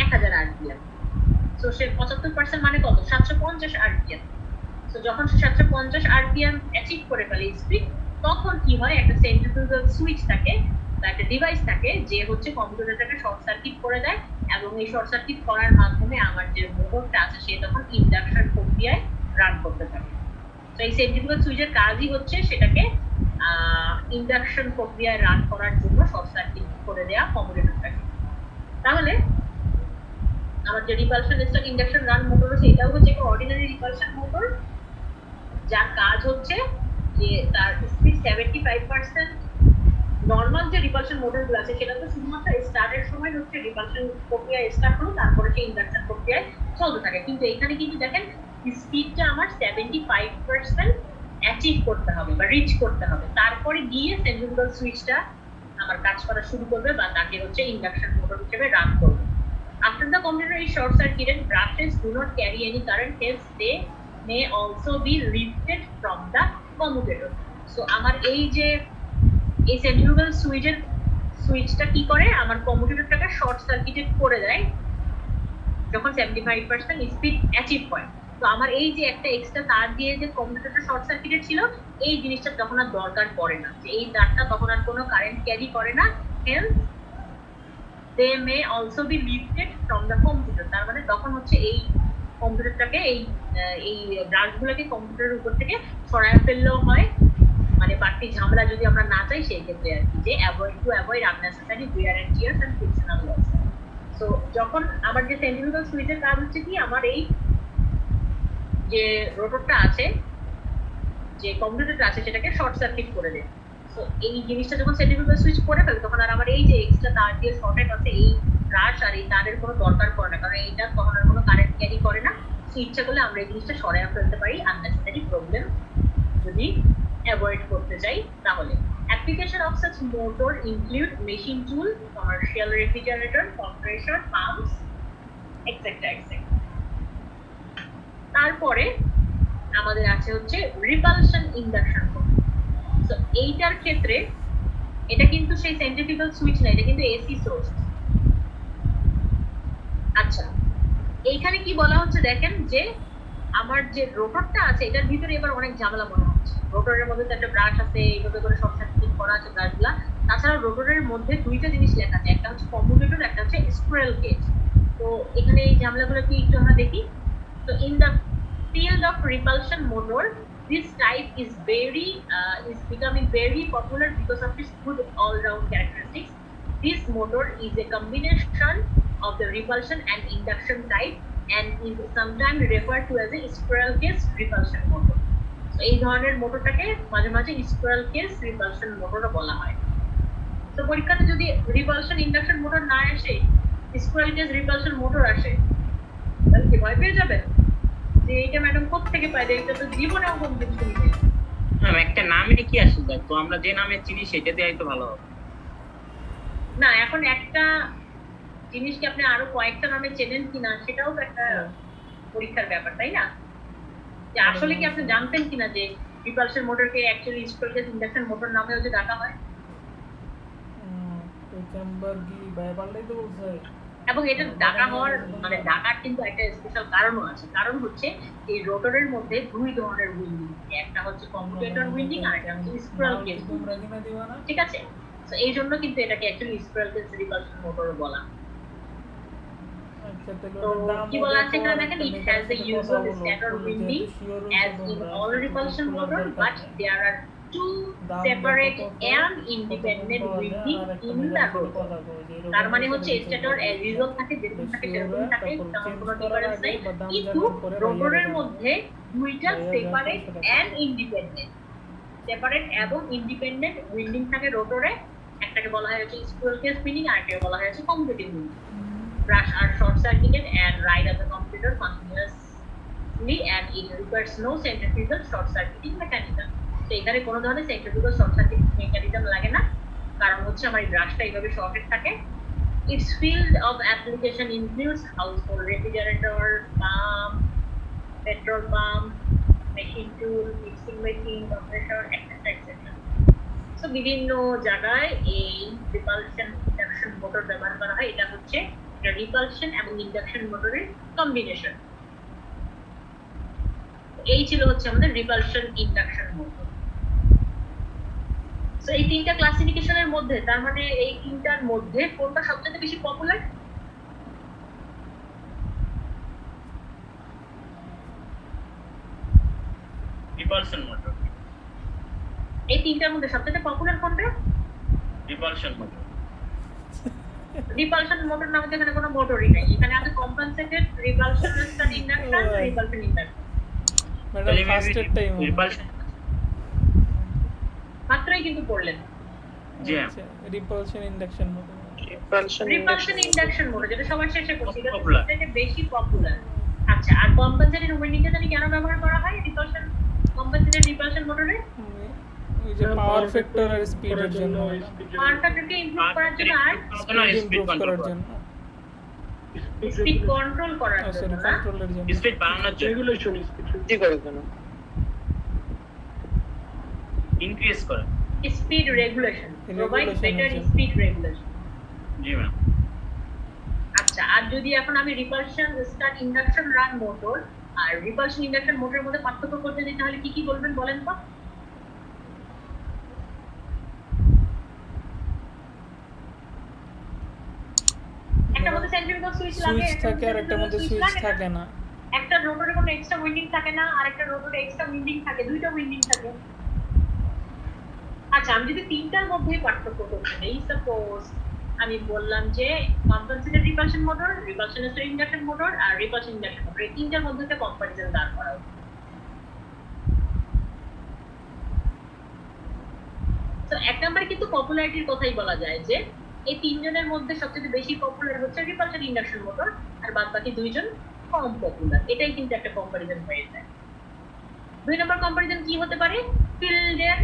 1000 আরপিএম, সো সে 75% মানে কত 750 আরপিএম। সো যখন সে 750 আরপিএম অ্যাচিভ করে ফেলে স্পিড, তখন কি হয়, একটা সেন্ট্রিফিউগাল সুইচ থাকে বা একটা ডিভাইস থাকে যে হচ্ছে কম্পিউটারটাকে শর্ট সার্কিট করে দেয়, এবং এই শর্ট সার্কিট করার মাধ্যমে আমার যে মোটরটা আছে সে তখন ইন্ডাকশন প্রক্রিয়ায় রান করতে থাকে। তো এই সেন্ট্রিফিউগাল সুইচের কাজই হচ্ছে সেটাকে ইন্ডাকশন প্রক্রিয়ায় রান করার জন্য শর্ট সার্কিট করে দেয়া কম্পিউটারটাকে। তাহলে আমার যে repulsion start induction run motor আছে, এটাও হচ্ছে একটা অর্ডিনারি রিপালশন মোটর, যার কাজ হচ্ছে যে তার স্পিড 75%। নর্মাল যে রিপালশন মোটরগুলো আছে সেটা তো শুধুমাত্র স্টার্টের সময় হচ্ছে রিপালশন প্রক্রিয়া স্টার্ট হলো, তারপরে সেই ইন্ডাকশন প্রক্রিয়ায় চলতে থাকে। কিন্তু এখানে কিন্তু দেখেন স্পিডটা আমার 75% অ্যাচিভ করতে হবে বা রিচ করতে হবে, তারপরে গিয়ে সেন্ট্রিফিউগাল সুইচটা আমার কাজ করা শুরু করবে বা তাকে হচ্ছে ইন্ডাকশন মোটর হিসেবে রান করবে। After the computer is short circuited, brushes do not carry any current, hence they may also be lifted from the commutator. So আমার এই যে এই সেন্ট্রিফিউগাল সুইচটা কি করে, আমার কম্পিউটারটাকে শর্ট সার্কিটেড করে দেয় যখন 75% স্পিড অ্যাচিভ হয়। তো আমার এই যে একটা এক্সট্রা তার দিয়ে যে কম্পিউটারটা শর্ট সার্কিটেড ছিল, এই জিনিসটা তখন আর দরকার পড়ে না, যে এই তারটা তখন আর কোনো কারেন্ট ক্যারি করে না, Haynes they may also be lifted from the computer। তার মানে তখন হচ্ছে এই কম্পিউটারটাকে এই ব্রাশগুলোকে কম্পিউটারের উপর থেকে সরায় ফেললেও হয়, মানে বাড়তি ঝামেলা যদি আমরা না চাই সেই ক্ষেত্রে আর কি, যে avoid unnecessary wear and tear and frictional loss। So যখন আমার যে সেন্ট্রিফিউগাল সুইচের কাজ হচ্ছে কি, আমার এই যে রোটরটা আছে, যে কম্পিউটারটা আছে, সেটাকে শর্ট সার্কিট করে দেয়। তো এই জিনিসটা যখন সেন্ট্রিফিউগাল সুইচ করে ফেলে, তখন আর আমার এই যে এক্সট্রা তার দিয়ে শর্টেড আছে এই ব্রাশ আর এই তারের কোনো দরকার পড়ে না, কারণ এইটা তখন আর কোনো কারেন্ট ক্যারি করে না। সো ইচ্ছা করলে আমরা এই জিনিসটা সরাইয়া ফেলতে পারি, আননেসেসারি প্রবলেম যদি অ্যাভয়েড করতে চাই তাহলে। Application of such motor include machine tool, commercial refrigerator, compressor, pumps, etcetera etcetera. তারপরে আমাদের আছে হচ্ছে রিপালশন ইন্ডাকশন মোটর। তো এইটার ক্ষেত্রে এটা কিন্তু সেই সেন্ট্রিফিউগাল সুইচ না, এটা কিন্তু এসি সোর্স। আচ্ছা, এইখানে কি বলা হচ্ছে দেখেন, যে আমার যে রোটরটা আছে এটার ভিতরে এবার অনেক ঝামেলা মনে হচ্ছে। রোটরের মধ্যে তো একটা ব্রাশ আছে, এইভাবে করে শর্ট সার্কিট করা আছে ব্রাশগুলা। তাছাড়া রোটরের মধ্যে দুইটা জিনিস লেখা আছে, একটা হচ্ছে কম্যুটেটর, একটা হচ্ছে স্কুইরেল কেজ। তো এখানে এই ঝামেলাগুলো কি একটু আমরা দেখি। তো in the field of repulsion motor, this type is becoming very popular because of its good all-round characteristics. This motor is a combination of the repulsion and induction type and is sometimes referred to as a squirrel case repulsion motor. So এই ধরনের মোটরটাকে মাঝে মাঝে squirrel case repulsion motor বলা হয়। তো পরীক্ষাতে যদি repulsion induction motor না আসে, squirrel case repulsion motor আসে, তাহলে কি ভয় পেয়ে যাবেন যে এইটা ম্যাডাম কোত্থেকে পাই, এটা তো জীবনেও কোনদিন শুনিনি। একটা নামে কি আসলে, তো আমরা যে নামে চিনি সেটা দিয়েই তো ভালো হবে না। এখন একটা জিনিসকে আপনি আরো কয়েকটা নামে চেনেন কিনা সেটাও তো একটা পরীক্ষার ব্যাপার, তাই না? যে আসলে কি আপনি জানতেন কিনা যে রিপালশন মোটরকে actually squirrel cage induction motor নামেও যে ডাকা হয়, এবং এটা ডাকা হওয়ার মানে ডাকার কিন্তু একটা স্পেশাল কারণও আছে। কারণ হচ্ছে এই রোটরের মধ্যে দুই ধরনের উইন্ডিং, একটা হচ্ছে কম্যুটেটর উইন্ডিং আর একটা হচ্ছে স্কুইরেল কেজ, ঠিক আছে? তো এই জন্য কিন্তু এটাকে actually squirrel cage repulsion motor বলা। তো কি বলা আছে এখানে দেখেন, it has the usual stator winding as in all repulsion motor, but there are two separate and independent winding in the rotor। তার মানে হচ্ছে স্টেটর এজ ইউজুয়াল থাকে, যেরকম থাকে সেরকম থাকে, তেমন কোনো ডিফারেন্স নেই, কিন্তু রোটরের মধ্যে দুইটা সেপারেট এবং ইন্ডিপেন্ডেন্ট উইন্ডিং থাকে রোটরে। একটাকে বলা হয় হচ্ছে স্কুয়াল কেস উইন্ডিং আর একটাকে বলা হয় হচ্ছে competitive winding crash are short-circuited and ride at the computer continuously and it requires no centrifugal short-circuiting mechanism. তো এখানে কোনো ধরনের centrifugal short-circuiting mechanism লাগে না, কারণ হচ্ছে আমার এই ব্রাশটা এইভাবে শর্টেড থাকে। Its field of application includes household refrigerator, pump, petrol pump, machine tool, mixing machine, compressor, etc. etc. So বিভিন্ন জায়গায় এই রিপালশন ইন্ডাকশন মোটর ব্যবহার করা হয়। এটা হচ্ছে রিপালশন এবং ইন্ডাকশন মোটরের কম্বিনেশন। এই ছিল হচ্ছে আমাদের রিপালশন ইন্ডাকশন মোটর। সো এই তিনটা ক্লাসিফিকেশনের মধ্যে, তার মানে এই তিনটার মধ্যে কোনটা সবচেয়ে বেশি পপুলার? Repulsion motor. এই তিনটার মধ্যে সবচেয়ে পপুলার কোনটা? Repulsion motor. রিপালশন মোটর নামে এখানে কোনো মোটরই নেই, এখানে আছে compensated repulsion resistant induction, repulsion induction. Madam ফার্স্টের টাইম রিপালশন মাত্রই কিন্তু পড়লেন জি repulsion induction motor. Repulsion induction motor যেটা সবার শেষে করছি, এটা Popular. সবচেয়ে বেশি পপুলার। আচ্ছা, আর কম্পেনসেটেড উইন্ডিংটা জানি কেন ব্যবহার করা হয় রিপালশন কম্পেনসেটেড রিপালশন মোটরে? ওই যে পাওয়ার ফ্যাক্টর আর স্পিডের জন্য, পাওয়ার ফ্যাক্টরকে ইমপ্রুভ করার জন্য আর ইমপ্রুভ করার জন্য, স্পিড কন্ট্রোল করার সরি জন্য না? কন্ট্রোলের জন্য। স্পিড বাড়ানোর জন্য, রেগুলেশন স্পিড কি করে কেন? ইনক্রিজ করে। Speed regulation, provide Regulation better এর জন্য। Speed regulation. জি ম্যাম। আচ্ছা, আর যদি এখন আমি repulsion start induction run motor আর রিপালশন ইন্ডাকশন মোটরের মধ্যে পার্থক্য করতে দিই, তাহলে কি কি বলবেন বলেন তো? একটা মধ্যে সেন্ট্রিফিউগাল সুইচ লাগে, সুইচ থাকে আর একটা মধ্যে সুইচ থাকে না। একটা রোটরে কোনো এক্সট্রা উইন্ডিং থাকে না, আর একটা রোটরে এক্সট্রা উইন্ডিং থাকে, দুইটা উইন্ডিং থাকে। আচ্ছা, আমি যদি তিনটার মধ্যে পার্থক্য করতে দেই, সাপোজ আমি বললাম যে compensated repulsion motor, repulsion start induction motor আর রিপালশন ইন্ডাকশন মোটর, এই তিনটার মধ্যে একটা কম্পারিজন দাঁড় করা হবে। তো এক নম্বরে কিন্তু পপুলারিটির কথাই বলা যায় যে এই তিনজনের মধ্যে সবচেয়ে বেশি পপুলার হচ্ছে রিপালশন ইন্ডাকশন মোটর, আর বাদ বাকি দুইজন কম পপুলার। এটাই কিন্তু একটা কম্পারিজন হয়ে যায়। দুই নম্বর কম্পারিজন কি হতে পারে? ফিল্ডের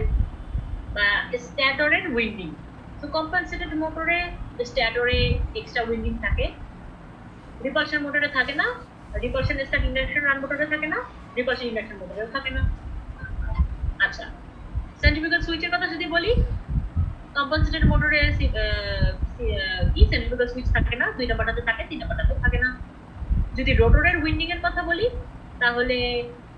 বা স্ট্যাটরের উইন্ডিং। তো কম্পেনসেটেড মোটরে স্ট্যাটরে এক্সট্রা উইন্ডিং থাকে, রিপালশন মোটরে থাকে না, রিপালশন স্টার্ট ইন্ডাকশন রান মোটরে থাকে না, রিপালশন ইন্ডাকশন মোটরেও থাকে না। আচ্ছা, সেন্ট্রিফিউগাল সুইচের কথা যদি বলি, কম্পেনসেটেড মোটরে কি সেন্ট্রিফিউগাল সুইচ থাকে না, দুই নাম্বারটাতে থাকে, তিন নাম্বারটাতে থাকে না। যদি রোটরের উইন্ডিং এর কথা বলি, তাহলে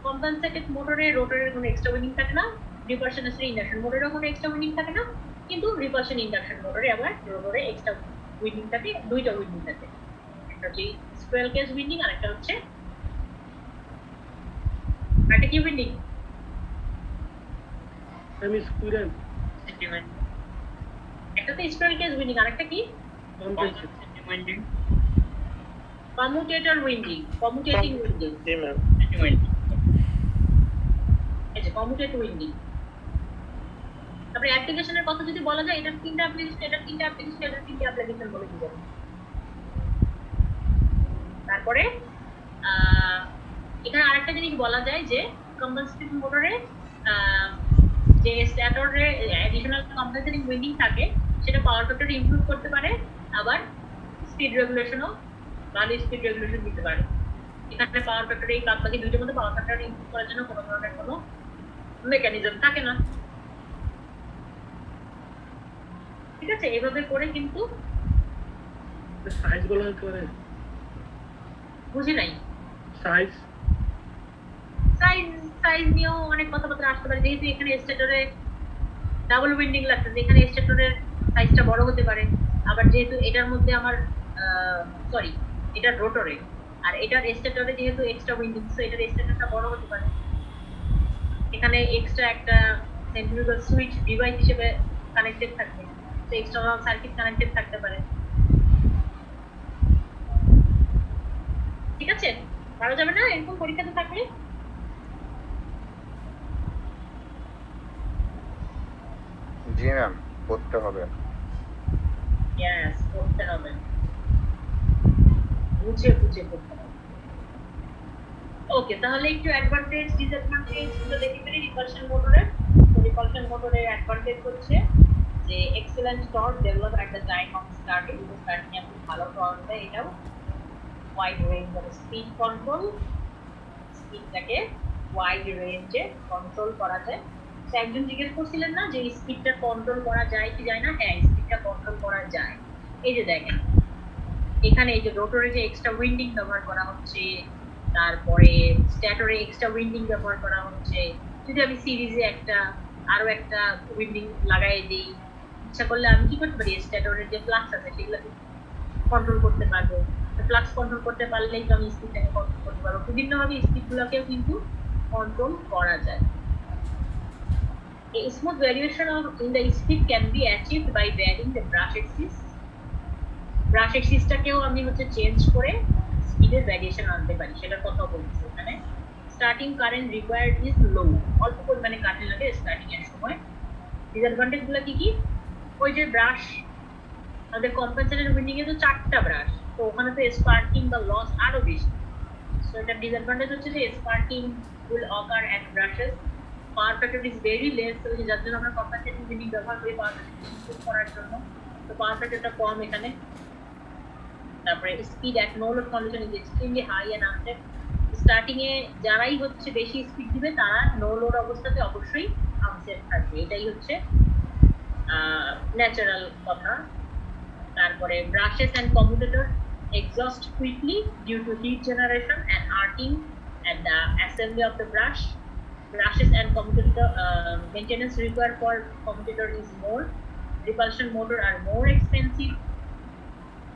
কম্পেনসেটেড মোটরে রোটরের কোনো এক্সট্রা উইন্ডিং থাকে না, রিপালশন স্টার্ট ইন্ডাকশন মোটরেও কোনো এক্সট্রা উইন্ডিং থাকে না, কিন্তু রিপালশন ইন্ডাকশন মোটরে আবার রোটরে এক্সট্রা উইন্ডিং থাকে, দুইটা উইন্ডিং থাকে, একটা হচ্ছে স্কোয়ার কেস উইন্ডিং আর একটা হচ্ছে আরেকটা কি উইন্ডিং? আমি স্কুইরাল একটাতে স্কোয়ার কেস উইন্ডিং আর একটা কি? Compensate winding. Commutator winding, commutating winding, জি ম্যাম। এই যে কমিউটেটর উইন্ডিং। তারপরে অ্যাপ্লিকেশনের কথা যদি বলা যায়, এটার তিনটা অ্যাপ্লিকেশন, এটার তিনটা অ্যাপ্লিকেশন, এটার তিনটা অ্যাপ্লিকেশন বলে দিবেন। তারপরে এখানে আরেকটা জিনিস বলা যায় যে কম্পেনসেটিং মোটরে যে স্ট্যাটরে অ্যাডিশনাল কম্পেনসেটিং উইন্ডিং থাকে, সেটা পাওয়ার ফ্যাক্টর ইমপ্রুভ করতে পারে, আবার স্পিড রেগুলেশনও ভালো স্পিড রেগুলেশন দিতে পারে। এখানে পাওয়ার ফ্যাক্টর এই বাকি দুইটার মধ্যে পাওয়ার ফ্যাক্টর ইমপ্রুভ করার জন্য কোনো ধরনের কোনো মেকানিজম থাকে না। ঠিক আছে, এভাবে করে কিন্তু সাইজ বলা হতে পারে, বুঝি নাই। সাইজ সাইজ সাইজ নিয়েও অনেক কথাবার্তা আসতে পারে, যেহেতু এখানে স্টেটরে ডাবল উইন্ডিং লাগতেছে, এখানে স্টেটরের সাইজটা বড় হতে পারে, আবার যেহেতু এটার মধ্যে আমার সরি এটা রোটরে আর এটার স্টেটরে যেহেতু এক্সট্রা উইন্ডিং, সো এটার স্টেটরটা বড় হতে পারে। এখানে এক্সট্রা একটা সেন্ট্রিফিউগাল সুইচ ডিভাইস হিসেবে কানেক্টেড থাকবে, তো এক্সটার্নাল সার্কিট কানেক্টেড থাকতে পারে। ঠিক আছে, পারা যাবে না এরকম পরীক্ষাতে থাকলে? জি ম্যাম, করতে হবে। ইয়েস, করতে হবে, বুঝে বুঝে করতে হবে। ওকে, তাহলে একটু অ্যাডভান্টেজ ডিসঅ্যাডভান্টেজ গুলো দেখে ফেলি রিপালশন মোটরের। তো রিপালশন মোটরের অ্যাডভান্টেজ হচ্ছে যে excellent torque develop at the time of starting, starting এ খুব ভালো টর্ক দেয় এটাও। Wide range of speed control, স্পিডটাকে ওয়াইড রেঞ্জে কন্ট্রোল করা যায়। তো একজন জিজ্ঞেস করছিলেন না যে স্পিডটা কন্ট্রোল করা যায় কি যায় না? হ্যাঁ, স্পিডটা কন্ট্রোল করা যায়। এই যে দেখেন এখানে এই যে রোটরে যে এক্সট্রা উইন্ডিং ব্যবহার করা হচ্ছে, তারপরে স্ট্যাটরে এক্সট্রা উইন্ডিং ব্যবহার করা হচ্ছে। যদি আমি সিরিজে আরো একটা উইন্ডিং লাগাই দিই, ইচ্ছা করলে আমি কি করতে পারি, স্ট্যাটরের যে ফ্লাক্স আছে সেগুলো কন্ট্রোল করতে পারবো। ফ্লাক্স কন্ট্রোল করতে পারলেই তো আমি স্পিডটাকে কন্ট্রোল করতে পারবো। বিভিন্নভাবে স্পিডগুলোকেও কিন্তু কন্ট্রোল করা যায়। A smooth variation in the speed can be achieved by varying the brush axis. Brush axis-টাকেও আমি চেঞ্জ করে স্পিডের ভ্যারিয়েশন আনতে পারি, সেটার কথা বলছি এখানে। Starting current required is low, অল্প পরিমাণে কারেন্ট লাগে স্টার্টিং এর সময়। ডিসঅ্যাডভান্টেজ গুলো কি কি? ওই যে ব্রাশ, আমাদের কম্পেনসেটেড উইন্ডিং এ তো 4টা ব্রাশ, তো ওখানে তো স্পার্কিং বা লস আরো বেশি। সো এটা ডিসঅ্যাডভান্টেজ হচ্ছে যে sparking will ochre at brushes, power factor is very less. যার জন্য আমরা কম্পেনসেটেড উইন্ডিং ব্যবহার করি পাওয়ার ফ্যাক্টর ইমপ্রুভ করার জন্য, তো পাওয়ার ফ্যাক্টরটা কম এখানে। তারপরে speed at no load condition is extremely high and unsafe. Starting এ যারাই বেশি স্পিড দিবে তারা নো লোড অবস্থাতে অবশ্যই আনসেফ থাকবে, এটাই হচ্ছে ন্যাচারাল কথা। তারপরে brushes and commutator exhaust quickly due to heat generation and arcing at the assembly of the brush. Brushes and commutator maintenance required for commutator is more. Repulsion motor are more expensive.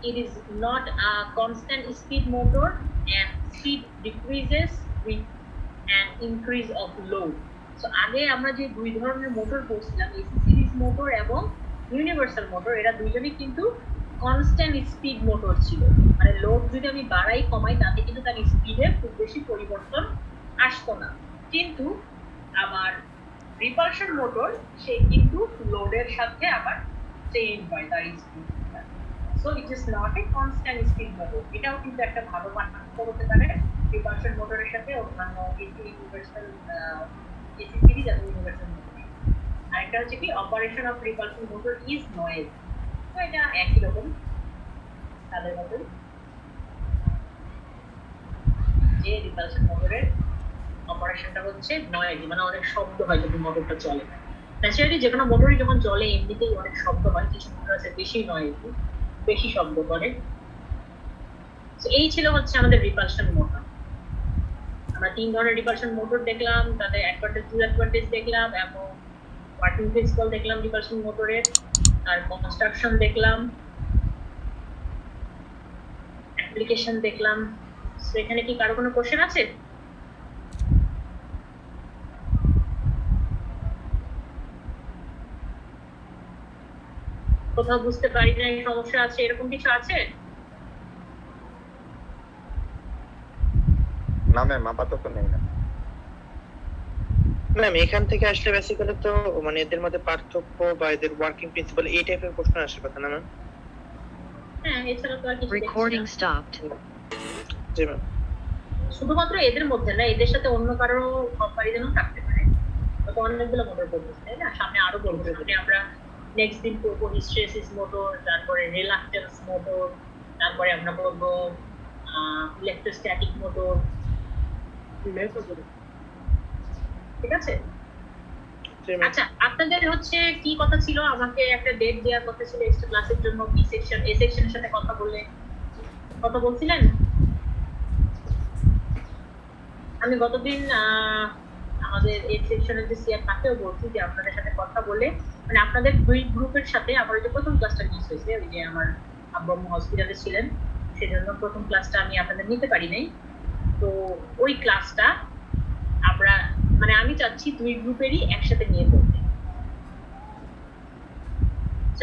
It is not a constant speed motor and speed decreases with an increase of load. So আগে আমরা যে দুই ধরনের motor পড়ছিলাম, AC series motor এবং universal motor, এরা দুইজনই কিন্তু কনস্ট্যান্ট স্পিড মোটর ছিল। মানে লোড যদি আমি বাড়াই কমাই তাতে কিন্তু তার স্পিডে খুব বেশি পরিবর্তন আসতো না। কিন্তু আবার রিপালশন মোটর সে কিন্তু লোডের সাথে আবার চেঞ্জ হয় তার স্পিডটা। So it is not a constant speed motor. এটাও কিন্তু একটা ভালো পার্থক্য হতে পারে রিপালশন মোটরের সাথে অন্যান্য এসি ইউনিভার্সাল এসি সিরিজ এবং ইউনিভার্সাল মোটর। আরেকটা হচ্ছে কি, operation of repulsion motor is noise. তো এটা একই রকম তাদের মতোই, যে রিপালশন মোটরের অপারেশনটা হচ্ছে নয়েজ, মানে অনেক শব্দ হয় যদি মোটরটা চলে। ন্যাচারালি যে কোনো মোটরই যখন চলে এমনিতেই অনেক শব্দ হয়, কিছু মোটর আছে বেশি নয়েজ, বেশি শব্দ করে। এই ছিল আমাদের রিপালশন মোটর। আমরা 3 ধরনের রিপালশন মোটর দেখলাম, তাদের অ্যাডভান্টেজ ডিসঅ্যাডভান্টেজ দেখলাম এবং ওয়ার্কিং প্রিন্সিপাল দেখলাম রিপালশন মোটরের, আর কনস্ট্রাকশন দেখলাম, অ্যাপ্লিকেশন দেখলাম। সো এখানে কি কারো কোনো কোশ্চেন আছে? কোথাও বুঝতে পারি না, সমস্যা আছে, এরকম কিছু আছে? না ম্যাম, আপাতত নেই না। ম্যাম এখান থেকে আসলে বেসিক্যালি তো মানে এদের মধ্যে পার্থক্য বা এদের ওয়ার্কিং প্রিন্সিপাল এই টাইপের প্রশ্ন আসে কথা না ম্যাম? হ্যাঁ, এছাড়া তো আর কিছু Recording দেখছি না। stopped. জি ম্যাম। শুধুমাত্র এদের মধ্যে না, এদের সাথে অন্য কারো কম্পারিজনও থাকতে পারে। তো অনেকগুলো মোটর করবো, তাই না? সামনে আরো বলবো, সামনে আমরা নেক্সট দিন করবো হিস্টেরিসিস মোটর, তারপরে রিলাক্টেন্স মোটর, তারপরে আমরা করবো ইলেকট্রোস্ট্যাটিক মোটর। ঠিক আছে? জি ম্যাম। আচ্ছা, আপনাদের কি কথা ছিল, আমাকে একটা ডেট দেওয়ার কথা ছিল এক্সট্রা ক্লাসের জন্য। বি সেকশন এ সেকশনের সাথে কথা বলছিলেন। আমি গতদিন আমাদের এ সেকশনের যে সিআর তাকেও বলছি যে আপনাদের সাথে কথা বলে, মানে আপনাদের দুই গ্রুপের সাথে আমার যে প্রথম ক্লাসটা মিস হয়েছে, ওই যে আমার আব্বু হসপিটালে ছিলেন, সেজন্য প্রথম ক্লাসটা আমি আপনাদের নিতে পারি নাই। তো ওই ক্লাসটা আমরা মানে আমি চাচ্ছি দুই গ্রুপেরই একসাথে নিয়ে পড়তে।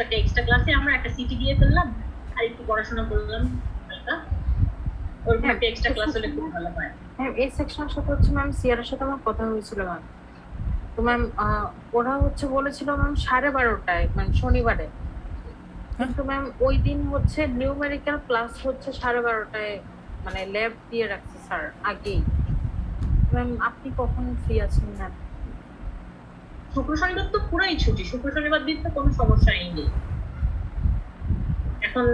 একটা এক্সট্রা ক্লাসে আমরা একটা সিটি দিয়ে ফেললাম আর একটু পড়াশোনা করলাম হালকা, ওরকম একটা এক্সট্রা ক্লাস হলে খুব ভালো হয়। ম্যাম এই সেকশনের সাথে ম্যাম সিআর এর সাথে আমার কথা হয়েছিল ম্যাম। তো ম্যাম ওরা বলেছিল ম্যাম 12:30টায়, মানে শনিবারে। কিন্তু ম্যাম ওই দিন হচ্ছে নিউমেরিক্যাল ক্লাস হচ্ছে 12:30টায়, মানে ল্যাব দিয়ে রাখছে স্যার আগেই। ম্যাম আপনি কখন ফ্রি আছেন ম্যাম? শুক্র শনিবার তো পুরাই ছুটি, শুক্র শনিবার দিন তো কোনো সমস্যাই নেই। এখন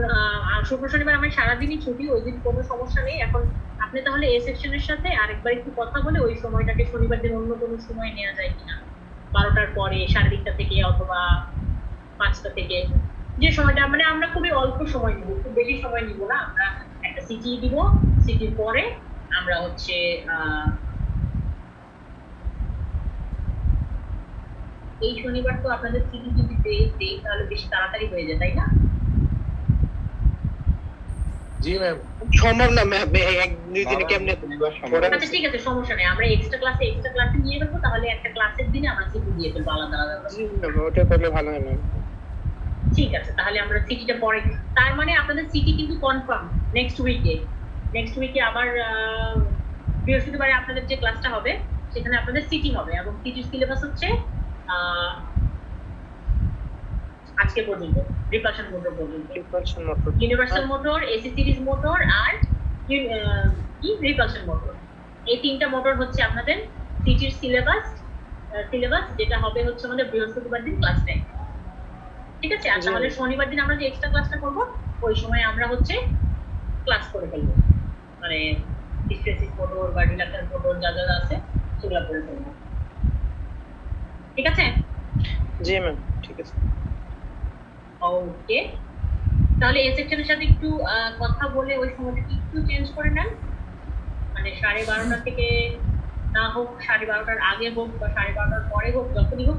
শুক্র শনিবার আমার সারাদিনই ছুটি, ওই দিন কোনো সমস্যা নেই। এখন আপনি তাহলে এ সেকশনের সাথে আরেকবার একটু কথা বলে ওই সময়টাকে শনিবার দিন অন্য কোনো সময় নেওয়া যায় কিনা, 12টার পরে, 3:30 থেকে অথবা 5টা থেকে, যে সময়টা মানে আমরা খুবই অল্প সময় নিব, খুব বেশি সময় নিব না। আমরা একটা সিটি দিব, সিটির পরে আমরা হচ্ছে এই শনিবার তো আপনাদের সিটি যদি দেই তাহলে বেশি তাড়াতাড়ি হয়ে যায়, তাই না? জি ম্যাম। সম্ভব না ম্যাম, এক দুই দিনে কেমনে আচ্ছা ঠিক আছে, সমস্যা নেই, আমরা এক্সট্রা ক্লাসে নিয়ে ফেলবো, তাহলে একটা ক্লাসের দিনে আমরা সিটি দিয়ে ফেলবো আলাদা আলাদা। ওটা করলে ভালো হয় ম্যাম। ঠিক আছে, তাহলে আমরা সিটিটা পরে, তার মানে আপনাদের সিটি কিন্তু কনফার্ম নেক্সট উইকে আবার বৃহস্পতিবারে আপনাদের যে ক্লাসটা হবে সেখানে আপনাদের সিটি হবে, এবং সিটির সিলেবাস হচ্ছে আজকে পর্যন্ত রিপালশন মোটর পর্যন্ত, universal motor, AC series motor আর রিপালশন মোটর। এই তিনটা মোটর হচ্ছে আপনাদের সিটির সিলেবাস, যেটা হবে হচ্ছে আমাদের বৃহস্পতিবার দিন ক্লাস নেয়। ঠিক আছে? আর তাহলে শনিবার দিন আমরা যে এক্সট্রা ক্লাসটা করব ওই সময় আমরা হচ্ছে ক্লাস করে ফেলবো, মানে হিস্টেরিসিস মোটর বা রিলাক্টেন্স মোটর যা যা আছে সেগুলো করে ফেলবো। ঠিক আছে? জি ম্যাম, ঠিক আছে। ওকে, তাহলে এই সেকশনের সাথে একটু কথা বলে ওই সময়টা একটু চেঞ্জ করে নেন, মানে 12:30 থেকে না হোক, 12:30টার আগে হোক বা 12:30টার পরে হোক, যখনই হোক